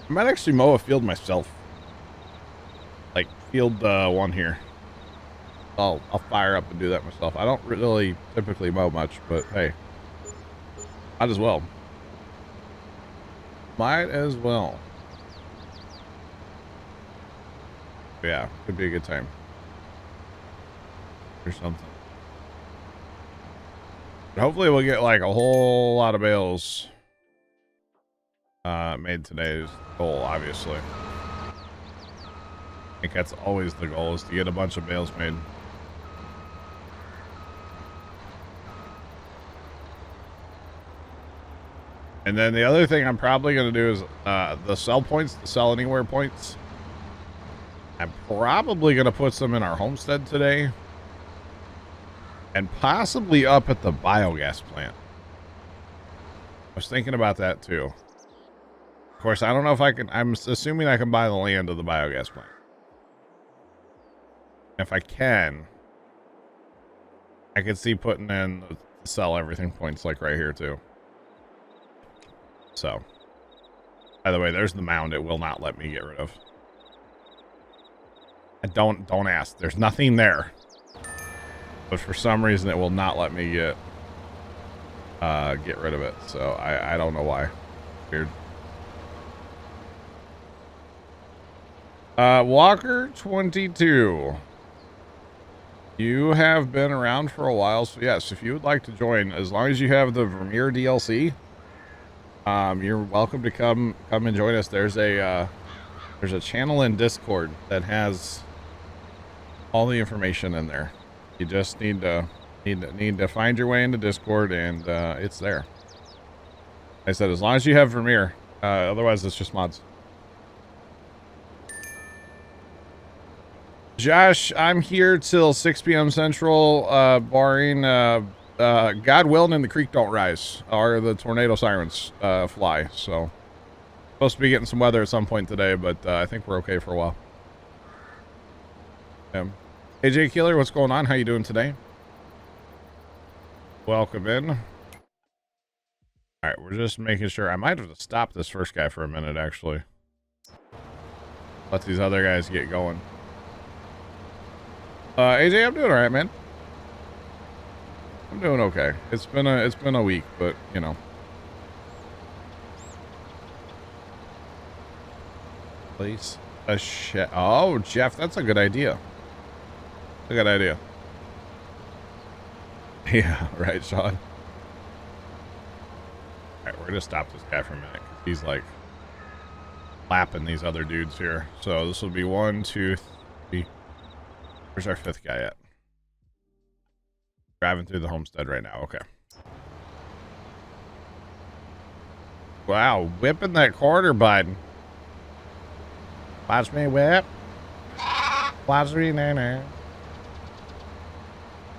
I might actually mow a field myself, like field 1 here. I'll fire up and do that myself. I don't really typically mow much, but hey. Might as well. Might as well. Yeah, could be a good time. Or something. But hopefully we'll get like a whole lot of bales made today's goal, obviously. I think that's always the goal, is to get a bunch of bales made. And then the other thing I'm probably going to do is the sell points, the sell anywhere points. I'm probably going to put some in our homestead today. And possibly up at the biogas plant. I was thinking about that too. Of course, I don't know if I can, I'm assuming I can buy the land of the biogas plant. If I can, I could see putting in the sell everything points like right here too. So, by the way, there's the mound it will not let me get rid of. And don't ask. There's nothing there. But for some reason it will not let me get rid of it. So I don't know why. Weird. Walker 22. You have been around for a while, so yes, if you would like to join, as long as you have the Vermeer DLC, you're welcome to come and join us. There's a channel in Discord that has all the information in there. You just need to find your way into Discord, and it's there. Like I said, as long as you have Vermeer, otherwise it's just mods. Josh, I'm here till 6 p.m. Central, barring God willing and the creek don't rise, or the tornado sirens fly. So, supposed to be getting some weather at some point today, but I think we're okay for a while. AJ Killer, what's going on? How you doing today? Welcome in. All right, we're just making sure. I might have to stop this first guy for a minute, actually. Let these other guys get going. AJ, I'm doing all right, man. I'm doing okay. It's been a week, but you know. Place a shed. Oh, Jeff, that's a good idea. A good idea. Yeah, right, Sean. All right, we're gonna stop this guy for a minute, 'cause he's like lapping these other dudes here. So this will be 1, 2, 3. Where's our 5th guy at? Driving through the homestead right now. Okay. Wow, whipping that quarter, bud. Watch me whip. Watch me nana.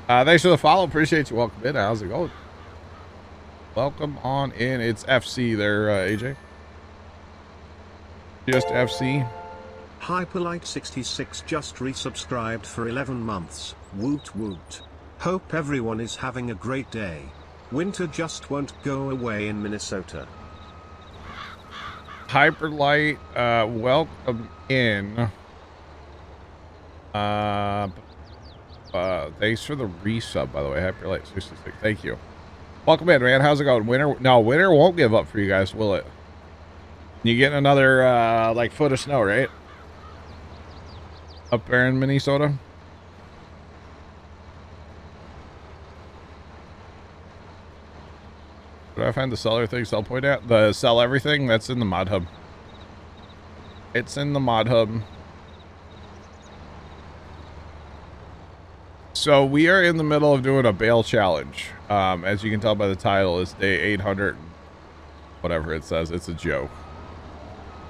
Thanks for the follow. Appreciate you. Welcome in. How's it going? Welcome on in. It's FC there, AJ. Just FC. Hyperlight66 just resubscribed for 11 months. Woot woot. Hope everyone is having a great day. Winter just won't go away in Minnesota. Hyperlight, welcome in. Thanks for the resub, by the way. Happy Light 66. Thank you. Welcome in, man. How's it going? Winter won't give up for you guys, will it? You getting another like foot of snow, right? Up there in Minnesota. Where do I find the seller thing? Sell point at the sell everything. That's in the mod hub. It's in the mod hub. So we are in the middle of doing a bale challenge. As you can tell by the title, it's day 800. Whatever it says, it's a joke.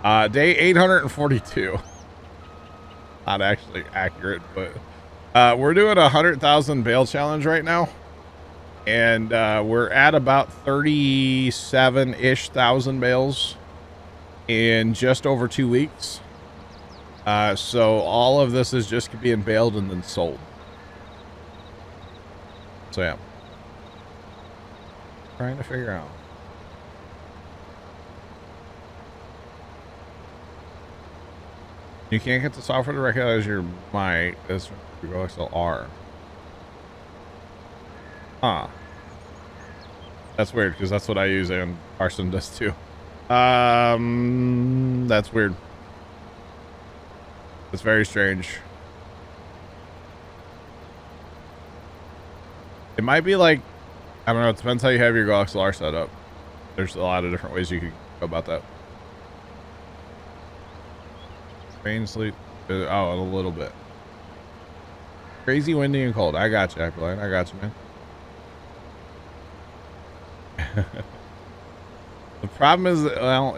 Day 842. Not actually accurate, but we're doing a 100,000 bale challenge right now, and we're at about 37-ish thousand bales in just over 2 weeks. So all of this is just being baled and then sold. So yeah, trying to figure out. You can't get the software to recognize your mic as your XLR. Huh. That's weird because that's what I use and Carson does too. That's weird. It's very strange. It might be like, I don't know, it depends how you have your XLR set up. There's a lot of different ways you could go about that. Rain, sleep, oh, a little bit. Crazy windy and cold. I got you, Appleline. I got you, man. The problem is, well,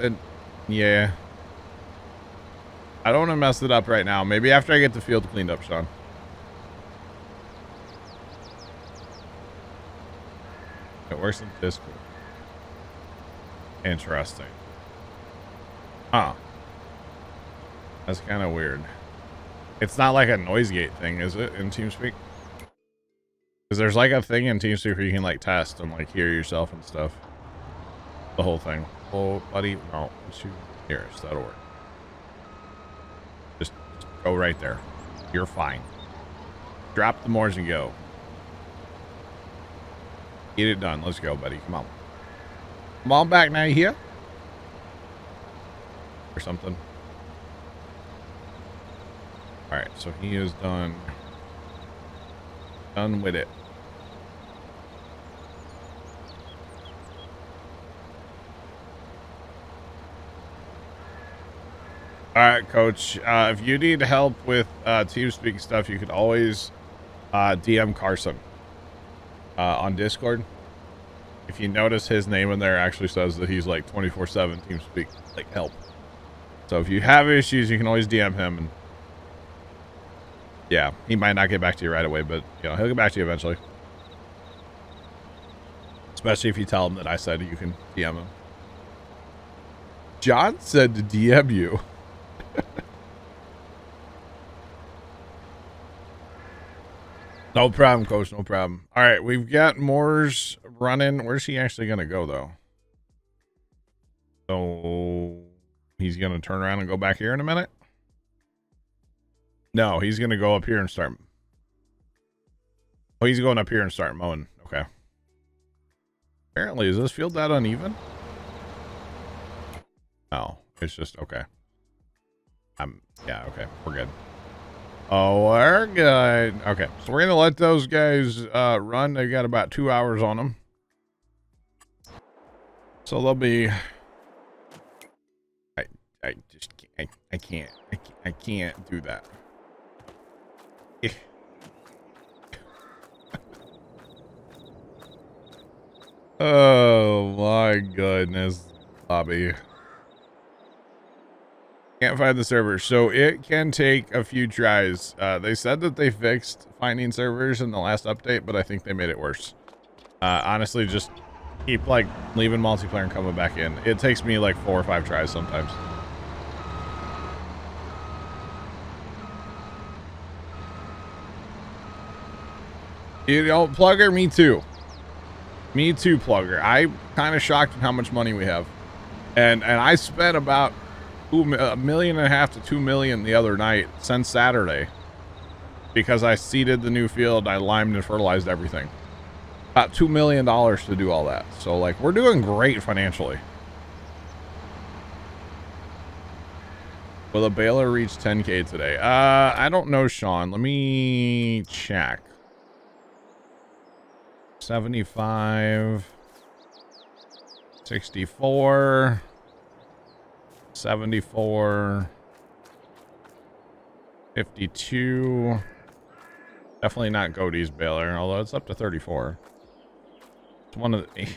yeah. I don't want to mess it up right now. Maybe after I get the field cleaned up, Sean. It works in Discord. Interesting. Huh. That's kind of weird. It's not like a noise gate thing, is it, in TeamSpeak? Because there's like a thing in TeamSpeak where you can like test and like hear yourself and stuff. The whole thing. Oh, buddy, no. Here, so that'll work. Just go right there. You're fine. Drop the Moors and go. Get it done. Let's go, buddy. Come on. Come on back now, you here? Or something. Alright, so he is done. Done with it. Alright, Coach. If you need help with TeamSpeak stuff, you could always DM Carson on Discord. If you notice, his name in there actually says that he's like 24/7 TeamSpeak like help. So if you have issues, you can always DM him, and yeah, he might not get back to you right away, but you know, he'll get back to you eventually. Especially if you tell him that I said you can DM him. John said to DM you. No problem, Coach. No problem. All right, we've got Moore's running. Where's he actually going to go, though? So he's going to turn around and go back here in a minute? No, he's going to go up here and start. Oh, he's going up here and start mowing. Okay. Apparently, is this field that uneven? No, it's just, okay. Yeah, okay. We're good. Oh, we're good. Okay, so we're going to let those guys run. They've got about 2 hours on them. So they'll be... I just can't. I can't do that. Oh my goodness, Bobby. Can't find the server, so it can take a few tries. They said that they fixed finding servers in the last update, but I think they made it worse. Honestly, just keep like leaving multiplayer and coming back in. It takes me like 4 or 5 tries sometimes. You know, Plugger, me too. Me too, Plugger. I'm kind of shocked at how much money we have. And I spent about $1.5 million to $2 million the other night since Saturday. because I seeded the new field. I limed and fertilized everything. About $2 million to do all that. So, like, we're doing great financially. Will a baler reach 10K today? I don't know, Sean. Let me check. 75, 64, 74, 52. Definitely not Godey's baler, although it's up to 34. It's one of the...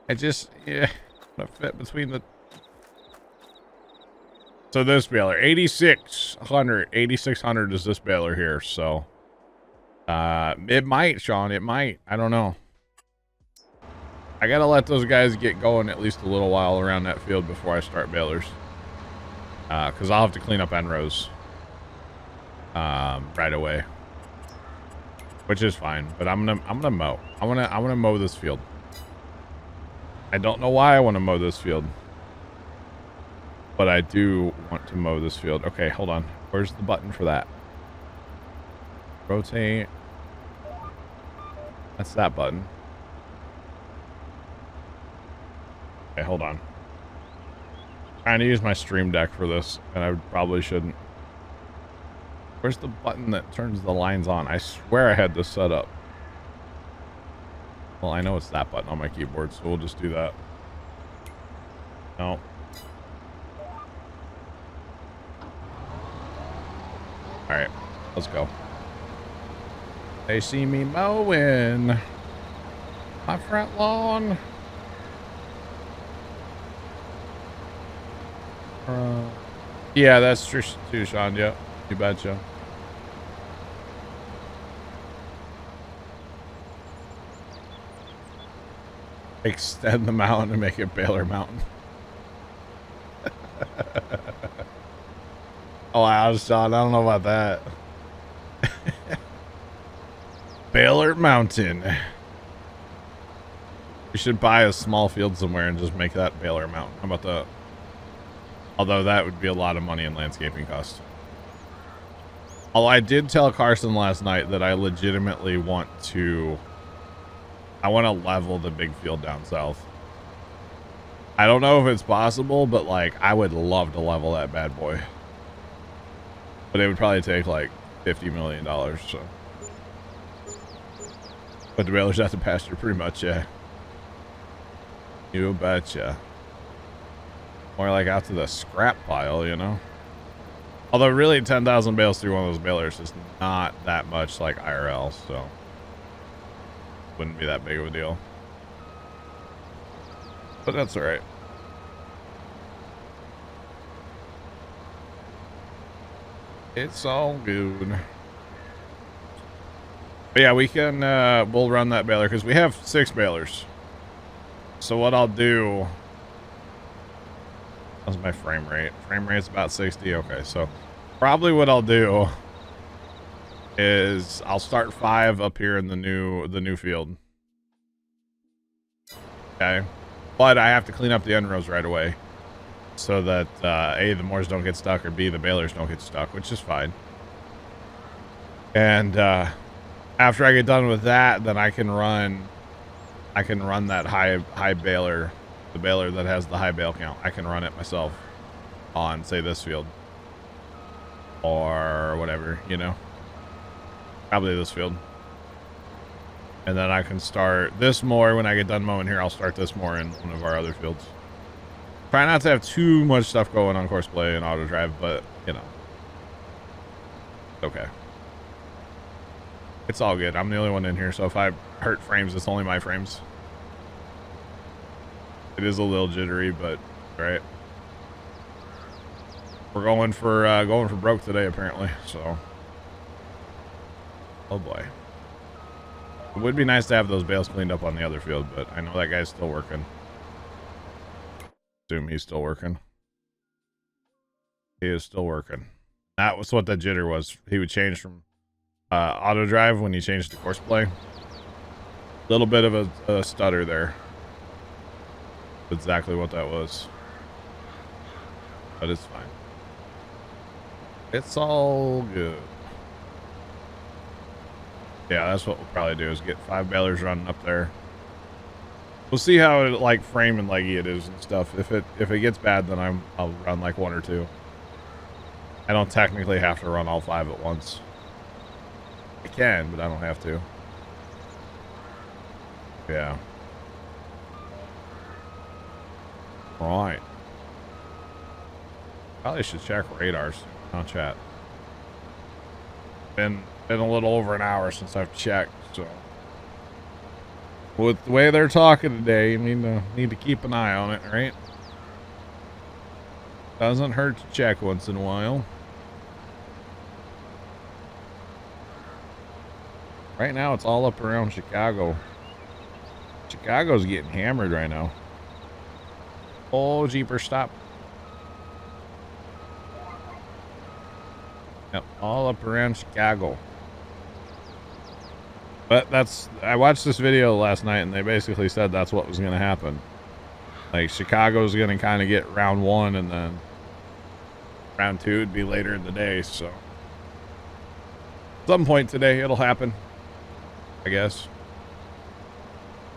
I just... Yeah. I'm gonna fit between the... So this baler, 8,600. 8,600 is this baler here, so... it might, Sean. It might. I don't know. I gotta let those guys get going at least a little while around that field before I start balers. Because I'll have to clean up end rows. Right away. Which is fine, but I'm gonna mow. I wanna mow this field. I don't know why I want to mow this field, but I do want to mow this field. Okay, hold on. Where's the button for that? Rotate. That's that button. Okay, hold on. Trying to use my stream deck for this, and I probably shouldn't. Where's the button that turns the lines on? I swear I had this set up. Well, I know it's that button on my keyboard, so we'll just do that. No. Alright, let's go. They see me mowing my front lawn. Yeah, that's true too, Sean. Yep, you betcha. Extend the mountain and make it Baylor Mountain. Oh, wow, Sean, I don't know about that. Baylor Mountain. We should buy a small field somewhere and just make that Baylor Mountain. How about that? Although that would be a lot of money in landscaping costs. Although I did tell Carson last night that I legitimately want to... I want to level the big field down south. I don't know if it's possible, but like I would love to level that bad boy. But it would probably take like $50 million, so. But the balers have to pasture pretty much, yeah. You betcha. More like out to the scrap pile, you know? Although really 10,000 bales through one of those balers is not that much like IRL, so. Wouldn't be that big of a deal. But that's alright. It's all good. But yeah, we can, we'll run that baler because we have 6 balers. So what I'll do... How's my frame rate? Frame rate's about 60. Okay, so probably what I'll do is I'll start 5 up here in the new field. Okay, but I have to clean up the end rows right away so that A, the mowers don't get stuck, or B, the balers don't get stuck, which is fine. And after I get done with that, then I can run that high baler. The baler that has the high bale count, I can run it myself on, say, this field or whatever, you know, probably this field. And then I can start this mower when I get done mowing here. I'll start this mower in one of our other fields. Try not to have too much stuff going on course play and auto drive, but you know, okay. It's all good. I'm the only one in here, so if I hurt frames, it's only my frames. It is a little jittery, but right. We're going for broke today, apparently. So, oh boy, it would be nice to have those bales cleaned up on the other field, but I know that guy's still working. Assume he's still working. He is still working. That was what that jitter was. He would change from auto drive when he changed to course play. Little bit of a stutter there. Exactly what that was, but it's fine. It's all good. Yeah, that's what we'll probably do is get 5 balers running up there. We'll see how like frame and leggy it is and stuff. If it gets bad, then I'll run like 1 or 2. I don't technically have to run all 5 at once. I can, but I don't have to. Yeah. Right. Probably should check radars on chat. Been a little over an hour since I've checked, so with the way they're talking today, you need to keep an eye on it, right? Doesn't hurt to check once in a while. Right now, it's all up around Chicago. Chicago's getting hammered right now. Oh, jeepers, stop. Yep, all up around Chicago. But I watched this video last night and they basically said that's what was going to happen. Like Chicago's going to kind of get round 1 and then round 2 would be later in the day. So at some point today it'll happen, I guess.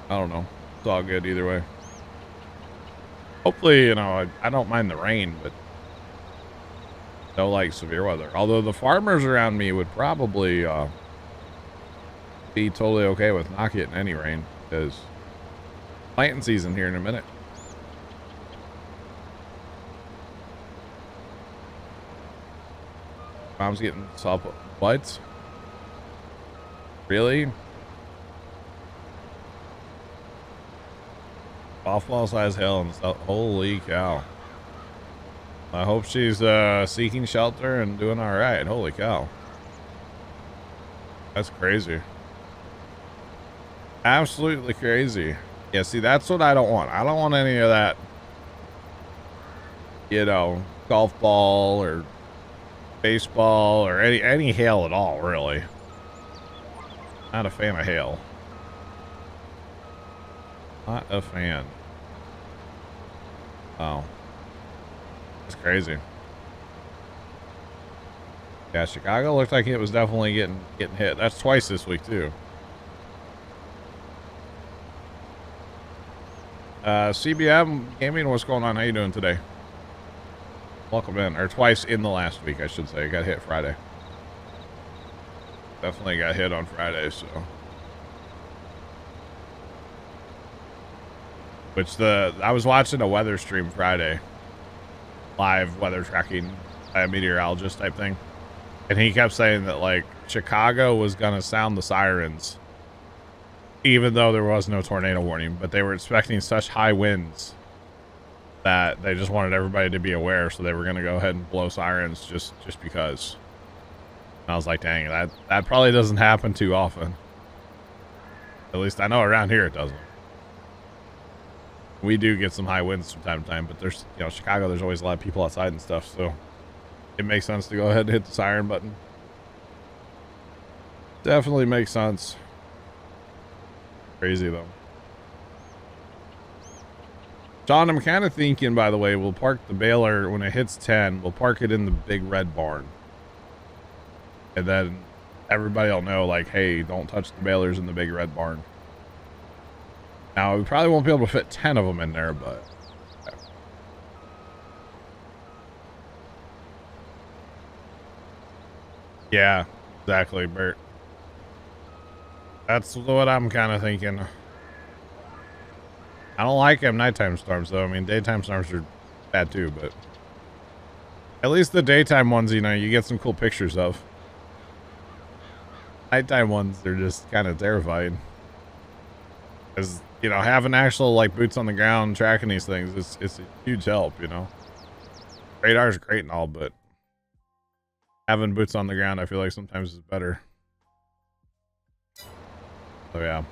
I don't know. It's all good either way. Hopefully, I don't mind the rain, but no like severe weather. Although the farmers around me would probably be totally okay with not getting any rain because planting season here in a minute. Mom's getting soft. What? Really? Awful size hell and stuff. Holy cow. I hope she's seeking shelter and doing all right. Holy cow. That's crazy. Absolutely crazy. Yeah, see, that's what I don't want. I don't want any of that, golf ball or baseball or any hail at all, really. Not a fan of hail. Not a fan. Wow. That's crazy. Yeah, Chicago looked like it was definitely getting hit. That's twice this week, too. CBM Gaming, what's going on? How you doing today? Welcome in. Or twice in the last week, I should say. Got hit Friday. Definitely got hit on Friday, so. I was watching a weather stream Friday. Live weather tracking by a meteorologist type thing. And he kept saying that, like, Chicago was going to sound the sirens. Even though there was no tornado warning. But they were expecting such high winds that they just wanted everybody to be aware. So they were going to go ahead and blow sirens just because. And I was like, dang, that probably doesn't happen too often. At least I know around here it doesn't. We do get some high winds from time to time, but there's, Chicago, there's always a lot of people outside and stuff, so it makes sense to go ahead and hit the siren button. Definitely makes sense. Crazy, though. John, I'm kind of thinking, by the way, we'll park the baler when it hits 10. We'll park it in the big red barn. And then everybody will know, like, hey, don't touch the balers in the big red barn. Now, we probably won't be able to fit 10 of them in there, but... Yeah, exactly, Bert. That's what I'm kind of thinking. I don't like them nighttime storms, though. I mean, daytime storms are bad, too, but... At least the daytime ones, you get some cool pictures of. Nighttime ones, they're just kind of terrifying. Because... having actual, like, boots on the ground tracking these things, it's a huge help, Radar's great and all, but having boots on the ground, I feel like sometimes is better. So, yeah.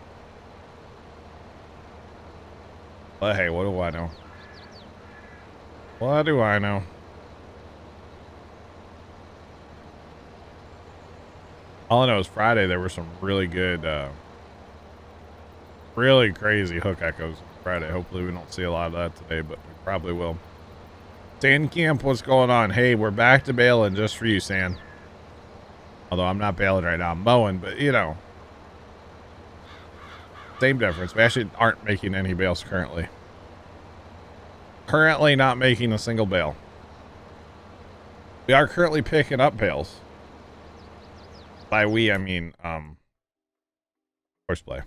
But, hey, what do I know? What do I know? All I know is Friday there were some really good, really crazy hook echoes Friday. Hopefully we don't see a lot of that today, but we probably will. Sand Camp, what's going on? Hey, we're back to baling just for you, Sand. Although I'm not baling right now, I'm mowing, but Same difference. We actually aren't making any bales currently. Currently not making a single bale. We are currently picking up bales. By we, I mean, horseplay.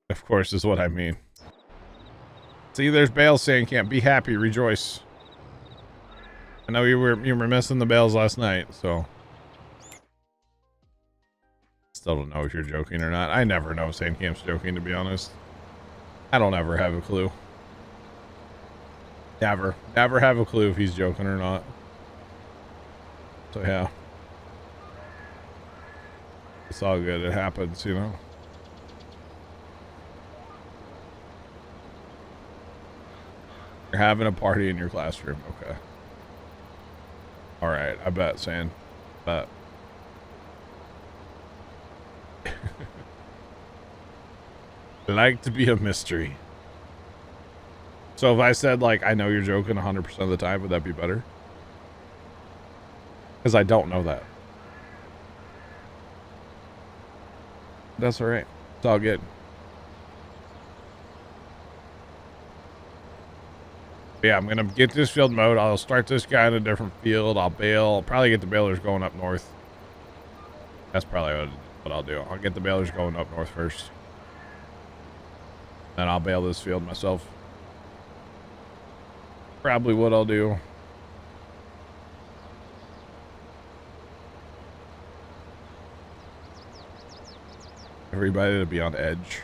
Of course is what I mean. See, there's bales saying can't be happy, rejoice. I know you were missing the bales last night, so. Still don't know if you're joking or not. I never know if Sandcamp's joking, to be honest. I don't ever have a clue. Never have a clue if he's joking or not. So yeah. It's all good. It happens, you know. You're having a party in your classroom. Okay. All right. I bet, San. Bet. I like to be a mystery. So if I said, like, I know you're joking 100% of the time, would that be better? Because I don't know that. That's all right. It's all good. Yeah, I'm going to get this field mowed. I'll start this guy in a different field. I'll bale. I'll probably get the balers going up north. That's probably what I'll do. I'll get the balers going up north first. Then I'll bale this field myself. Probably what I'll do. Everybody to be on Edge.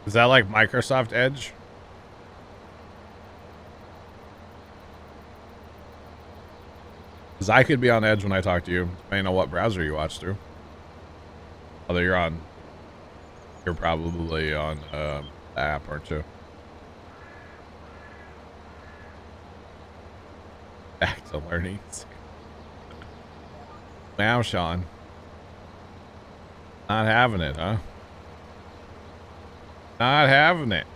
Is that like Microsoft Edge? Because I could be on Edge when I talk to you, depending on what browser you watch through. Although you're probably on the app, aren't you? Back to learning. Now, Sean. Not having it, huh? Not having it.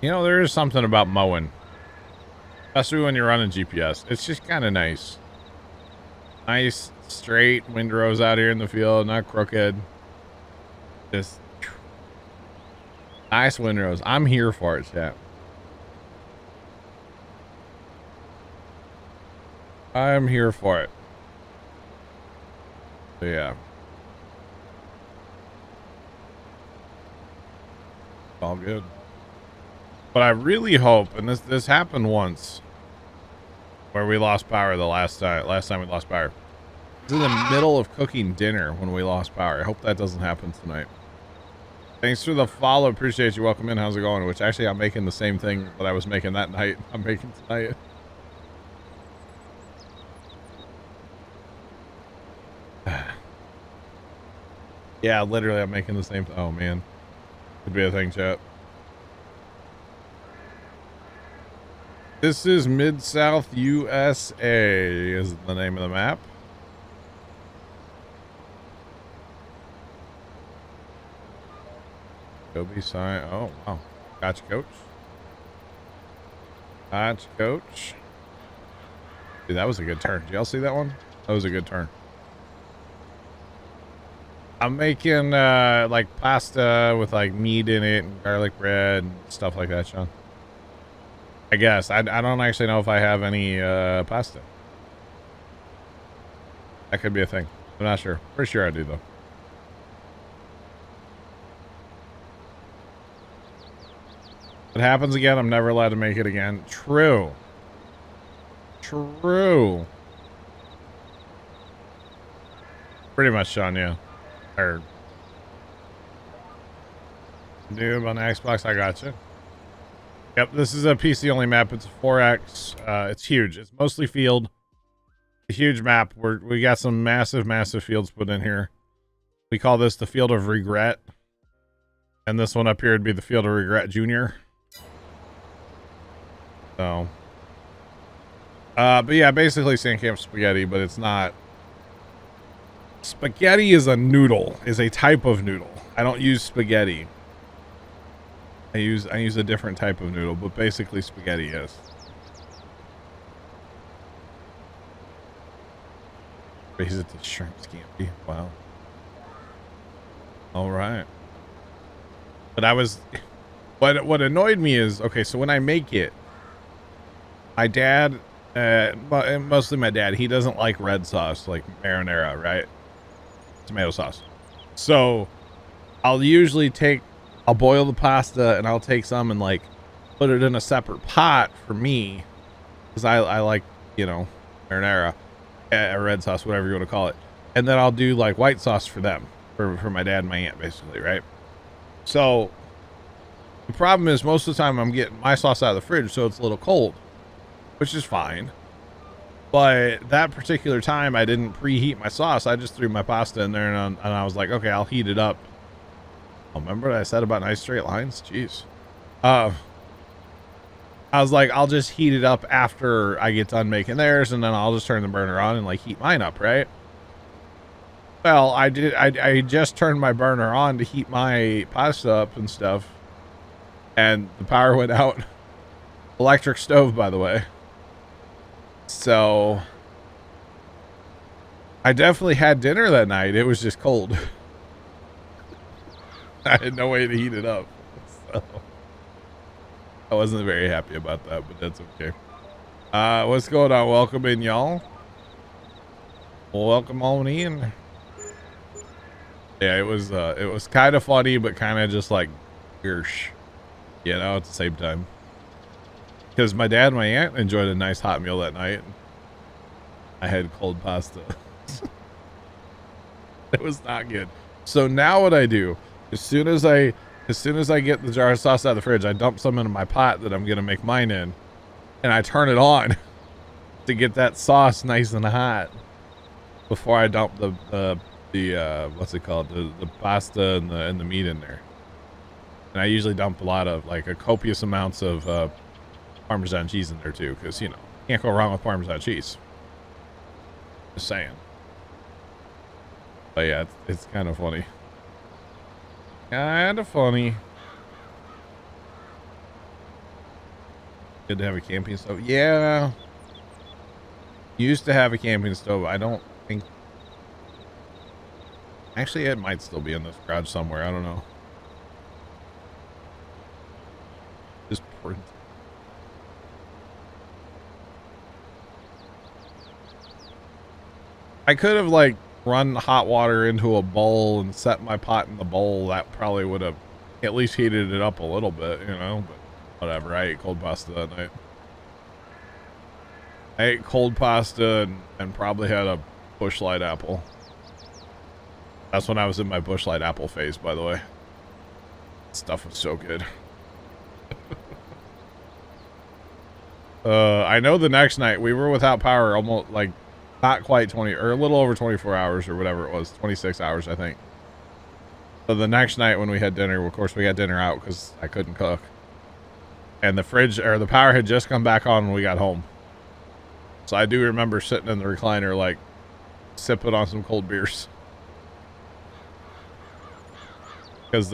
You know, there is something about mowing. Especially when you're running GPS. It's just kind of nice. Nice, straight windrows out here in the field, not crooked. Just nice windrows. I'm here for it, chat. I'm here for it. So yeah. All good. But I really hope, and this happened once, where we lost power the last time we lost power. It was in the middle of cooking dinner when we lost power. I hope that doesn't happen tonight. Thanks for the follow. Appreciate you. Welcome in. How's it going? Which actually I'm making the same thing that I was making that night. I'm making tonight. Yeah, literally I'm making the same. Oh man. Could be a thing, chat. This is Mid-South USA is the name of the map. Go be sign. Oh, wow. Gotcha, coach. Gotcha, coach. Dude, that was a good turn. Did y'all see that one? That was a good turn. I'm making, like, pasta with, like, meat in it and garlic bread and stuff like that, Sean. I guess. I don't actually know if I have any pasta. That could be a thing. I'm not sure. Pretty sure I do, though. If it happens again, I'm never allowed to make it again. True. True. Pretty much, Sean, yeah. Or noob on the Xbox, I gotcha. Yep, this is a PC only map. It's a 4X. It's huge. It's mostly field. A huge map. We got some massive fields put in here. We call this the Field of Regret. And this one up here would be the Field of Regret Junior. So. But yeah, basically Sandcamp spaghetti, but it's not. Spaghetti is a noodle. Is a type of noodle. I don't use spaghetti. I use a different type of noodle, but basically spaghetti is. Raise it to shrimp scampi. Wow. All right. But I was, what annoyed me is, okay, so when I make it, my dad, mostly my dad, he doesn't like red sauce, like marinara, right? Tomato sauce. So I'll usually I'll boil the pasta and I'll take some and like put it in a separate pot for me. Cause I like, you know, marinara, red sauce, whatever you want to call it. And then I'll do like white sauce for them, for my dad and my aunt, basically, right? So the problem is most of the time I'm getting my sauce out of the fridge, so it's a little cold, which is fine. But that particular time I didn't preheat my sauce. I just threw my pasta in there and I was like, okay, I'll heat it up. Oh, remember what I said about nice straight lines? Jeez. I was like, I'll just heat it up after I get done making theirs, and then I'll just turn the burner on and like heat mine up, right? Well, I just turned my burner on to heat my pasta up and stuff, and the power went out. Electric stove, by the way. So I definitely had dinner that night. It was just cold. I had no way to heat it up. So I wasn't very happy about that, but that's okay. What's going on? Welcome in, y'all. Welcome on in. Yeah, it was kind of funny, but kind of just like gersh, you know, at the same time. Because my dad and my aunt enjoyed a nice hot meal that night. I had cold pasta. It was not good. So now what I do, as soon as I get the jar of sauce out of the fridge, I dump some into my pot that I'm gonna make mine in, and I turn it on to get that sauce nice and hot before I dump the what's it called, the pasta and the meat in there. And I usually dump a lot of, like, a copious amounts of Parmesan cheese in there too, because, you know, can't go wrong with Parmesan cheese. Just saying. But yeah, it's kind of funny. Kind of funny. Good to have a camping stove. Yeah. Used to have a camping stove. I don't think. Actually, it might still be in this garage somewhere. I don't know. Just print. I could have, like, run hot water into a bowl and set my pot in the bowl. That probably would have at least heated it up a little bit, you know, but whatever. I ate cold pasta that night. I ate cold pasta and probably had a Busch Light apple. That's when I was in my Busch Light apple phase, by the way. Stuff was so good. I know the next night we were without power almost, like, not quite 20 or a little over 24 hours or whatever it was, 26 hours, I think. So the next night when we had dinner, of course we got dinner out because I couldn't cook, and the fridge or the power had just come back on when we got home. So I do remember sitting in the recliner, like, sipping on some cold beers, because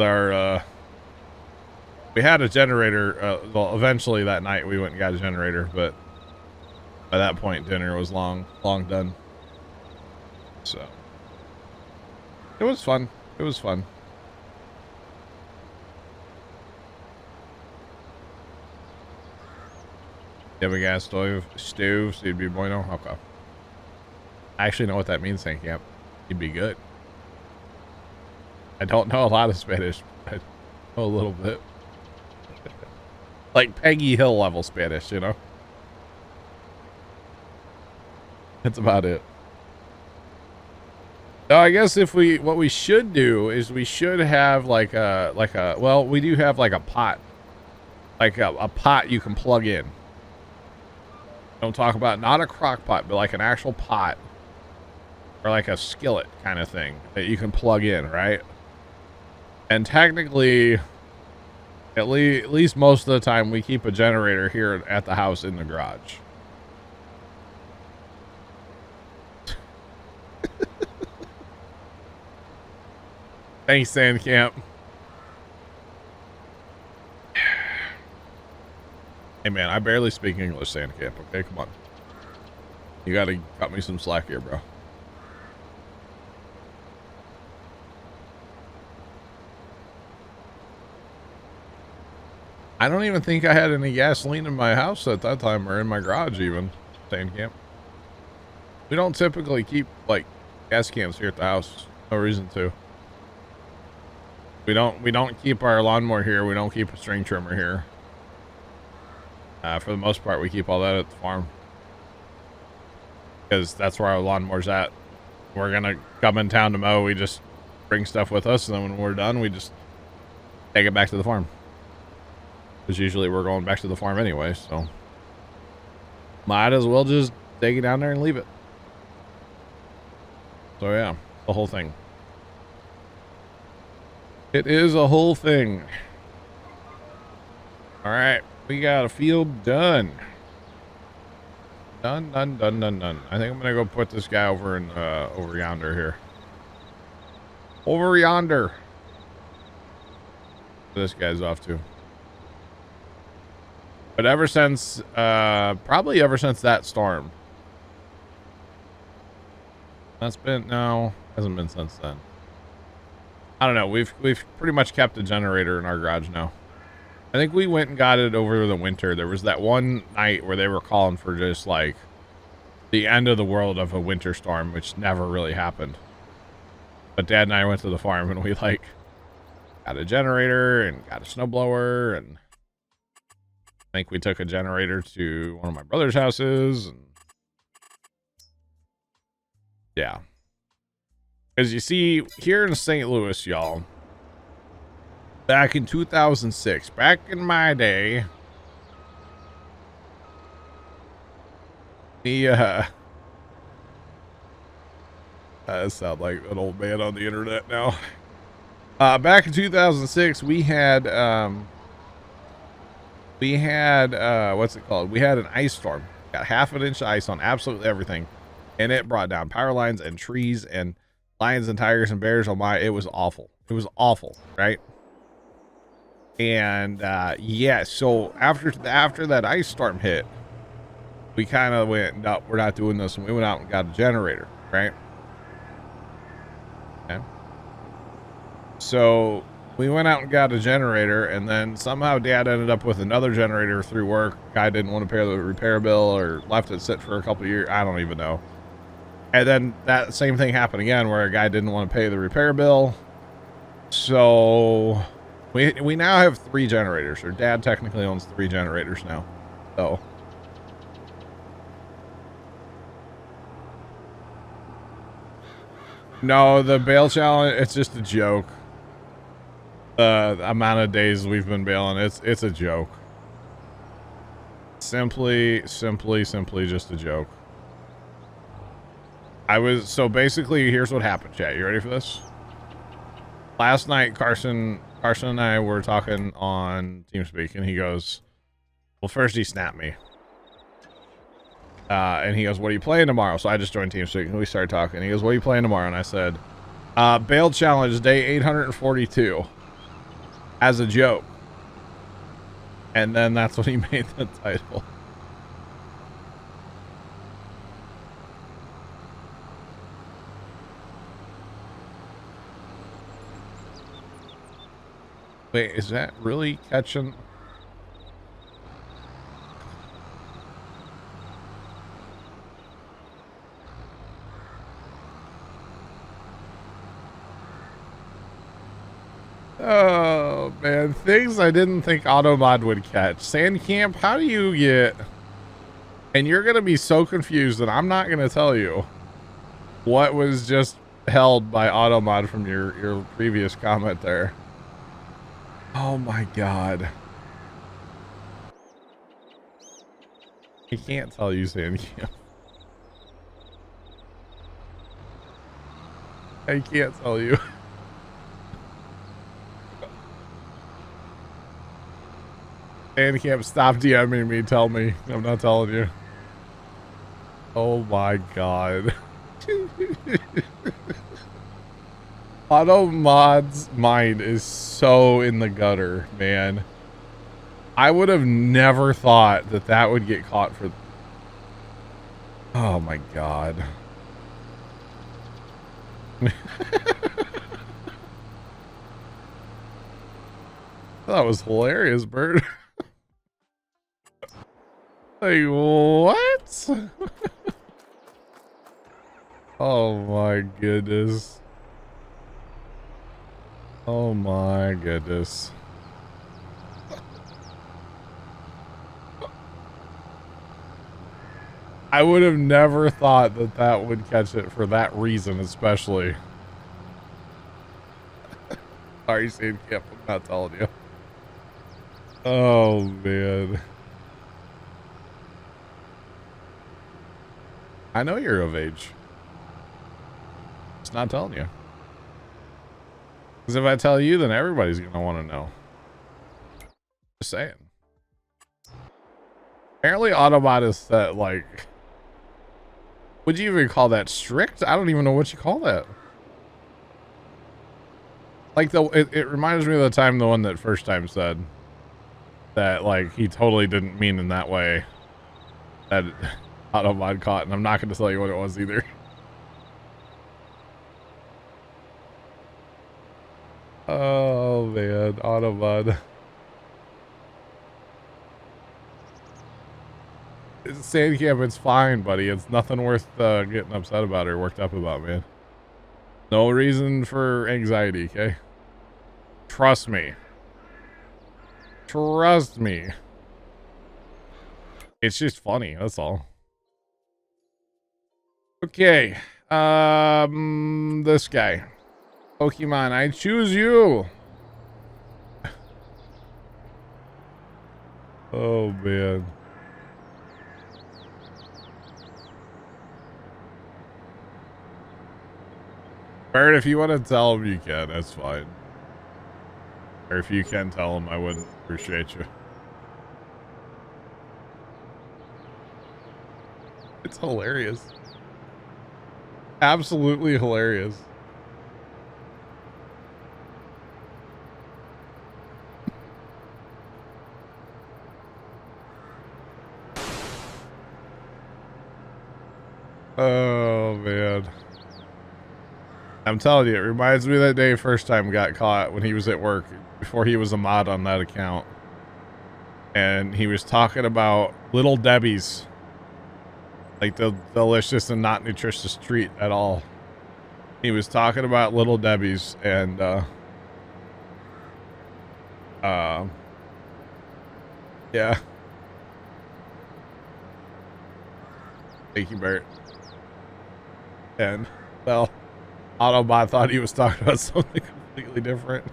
we had a generator. Well, eventually that night we went and got a generator, but by that point dinner was long done. So it was fun. It was fun. You have a gas stove, so you'd be bueno. Okay. I actually know what that means, thank you. You'd be good. I don't know a lot of Spanish, but I know a little bit. Like Peggy Hill level Spanish, you know? That's about it. So I guess what we should do is we should have like a, well, we do have like a pot. Like a pot you can plug in. Don't talk about, not a crock pot, but like an actual pot. Or like a skillet kind of thing that you can plug in, right? And technically, at least most of the time, we keep a generator here at the house in the garage. Thanks, Sandcamp. Hey, man, I barely speak English, Sandcamp. Okay, come on. You gotta cut me some slack here, bro. I don't even think I had any gasoline in my house at that time, or in my garage even. Sand camp. We don't typically keep like gas cans here at the house. No reason to. We don't keep our lawnmower here. We don't keep a string trimmer here. For the most part, we keep all that at the farm. Because that's where our lawnmower's at. We're gonna come in town to mow. We just bring stuff with us, and then when we're done, we just take it back to the farm. Because usually we're going back to the farm anyway, so might as well just take it down there and leave it. So yeah, the whole thing. It is a whole thing. All right, we got a field done. Done. I think I'm gonna go put this guy over in over yonder here. Over yonder. This guy's off too. But ever since, probably ever since that storm. That's been, no, hasn't been since then. I don't know. We've pretty much kept a generator in our garage now. I think we went and got it over the winter. There was that one night where they were calling for just like the end of the world of a winter storm, which never really happened. But Dad and I went to the farm and we like got a generator and got a snowblower, and I think we took a generator to one of my brother's houses, and yeah. As you see here in St. Louis, y'all, back in 2006, back in my day, I sound like an old man on the internet now. Back in 2006, we had what's it called? We had an ice storm. Got half an inch of ice on absolutely everything, and it brought down power lines and trees and lions and tigers and bears. Oh my, it was awful. It was awful, right? And yeah, so after that ice storm hit, we kind of went, no, we're not doing this, and we went out and got a generator, right? Okay. So we went out and got a generator, and then somehow Dad ended up with another generator through work. Guy didn't want to pay the repair bill, or left it sit for a couple of years. I don't even know. And then that same thing happened again, where a guy didn't want to pay the repair bill. So we now have 3 generators, or Dad technically owns 3 generators now. So no, the bail challenge, it's just a joke. The amount of days we've been bailing, it's a joke. Simply just a joke. So basically, here's what happened, chat. You ready for this? Last night, Carson and I were talking on TeamSpeak, and he goes, well, first he snapped me. And he goes, what are you playing tomorrow? So I just joined TeamSpeak, and we started talking. He goes, what are you playing tomorrow? And I said, bail challenge day 842 as a joke. And then that's what he made the title. Wait, is that really catching? Oh man, things I didn't think Automod would catch. Sandcamp, how do you get? And you're gonna be so confused that I'm not gonna tell you what was just held by Automod from your previous comment there. Oh my god. I can't tell you, Sandcamp. I can't tell you. Sandcamp, stop DMing me, tell me. I'm not telling you. Oh my god. Automod's mind is so in the gutter, man. I would have never thought that would get caught for... Oh my god. That was hilarious, Bert. Like, what? Oh my goodness. Oh my goodness. I would have never thought that that would catch it for that reason, especially. Sorry, Sand Camp, I'm not telling you. Oh, man. I know you're of age. Just not telling you. Because if I tell you, then everybody's going to want to know. Just saying. Apparently, Autobot is set, like... Would you even call that strict? I don't even know what you call that. Like, it reminds me of the time the one that first time said that, like, he totally didn't mean in that way that Autobot caught, and I'm not going to tell you what it was either. Oh, man, Autobot. Sandcamp, it's fine, buddy. It's nothing worth getting upset about or worked up about, man. No reason for anxiety, okay? Trust me. Trust me. It's just funny, that's all. Okay. This guy. Pokemon, I choose you. Oh, man. Bird, if you want to tell him, you can. That's fine. Or if you can tell him, I wouldn't appreciate you. It's hilarious. Absolutely hilarious. Oh, man. I'm telling you, it reminds me of that day first time got caught when he was at work, before he was a mod on that account. And he was talking about Little Debbie's. Like the delicious and not nutritious treat at all. He was talking about Little Debbie's and, yeah. Thank you, Bert. And, well, Autobot thought he was talking about something completely different.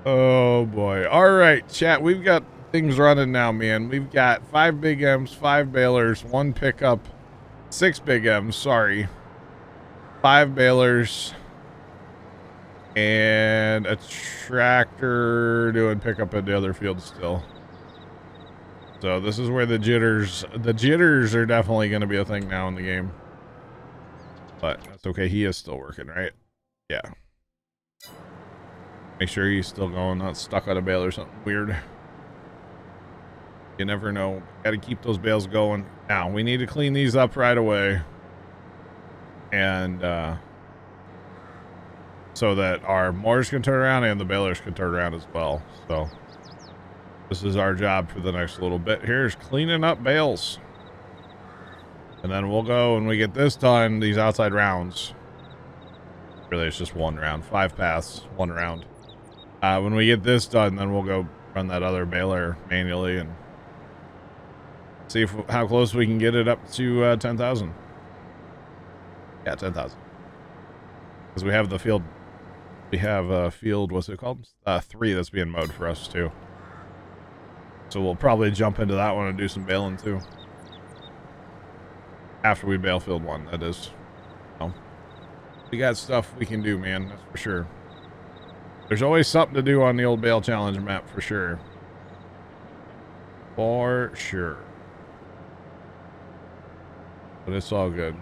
Oh boy. All right, chat. We've got things running now, man. We've got 5 big M's, 5 balers, 1 pickup, 6 big M's, sorry. 5 balers, and a tractor doing pickup at the other field still. So this is where the jitters are definitely going to be a thing now in the game. But that's okay. He is still working, right? Yeah. Make sure he's still going, not stuck on a bale or something weird. You never know. Got to keep those bales going. Now, we need to clean these up right away. And, so that our mowers can turn around and the balers can turn around as well. So, this is our job for the next little bit here, is cleaning up bales. And then we'll go, when we get this done, these outside rounds. Really, it's just 1 round. 5 paths, 1 round. When we get this done, then we'll go run that other baler manually and see how close we can get it up to 10,000. Yeah, 10,000. Because we have the field. We have a field, what's it called? 3 that's being mowed for us, too. So we'll probably jump into that one and do some baling, too. After we bale field 1, that is. So, we got stuff we can do, man. That's for sure. There's always something to do on the old bale challenge map, for sure. For sure. But it's all good.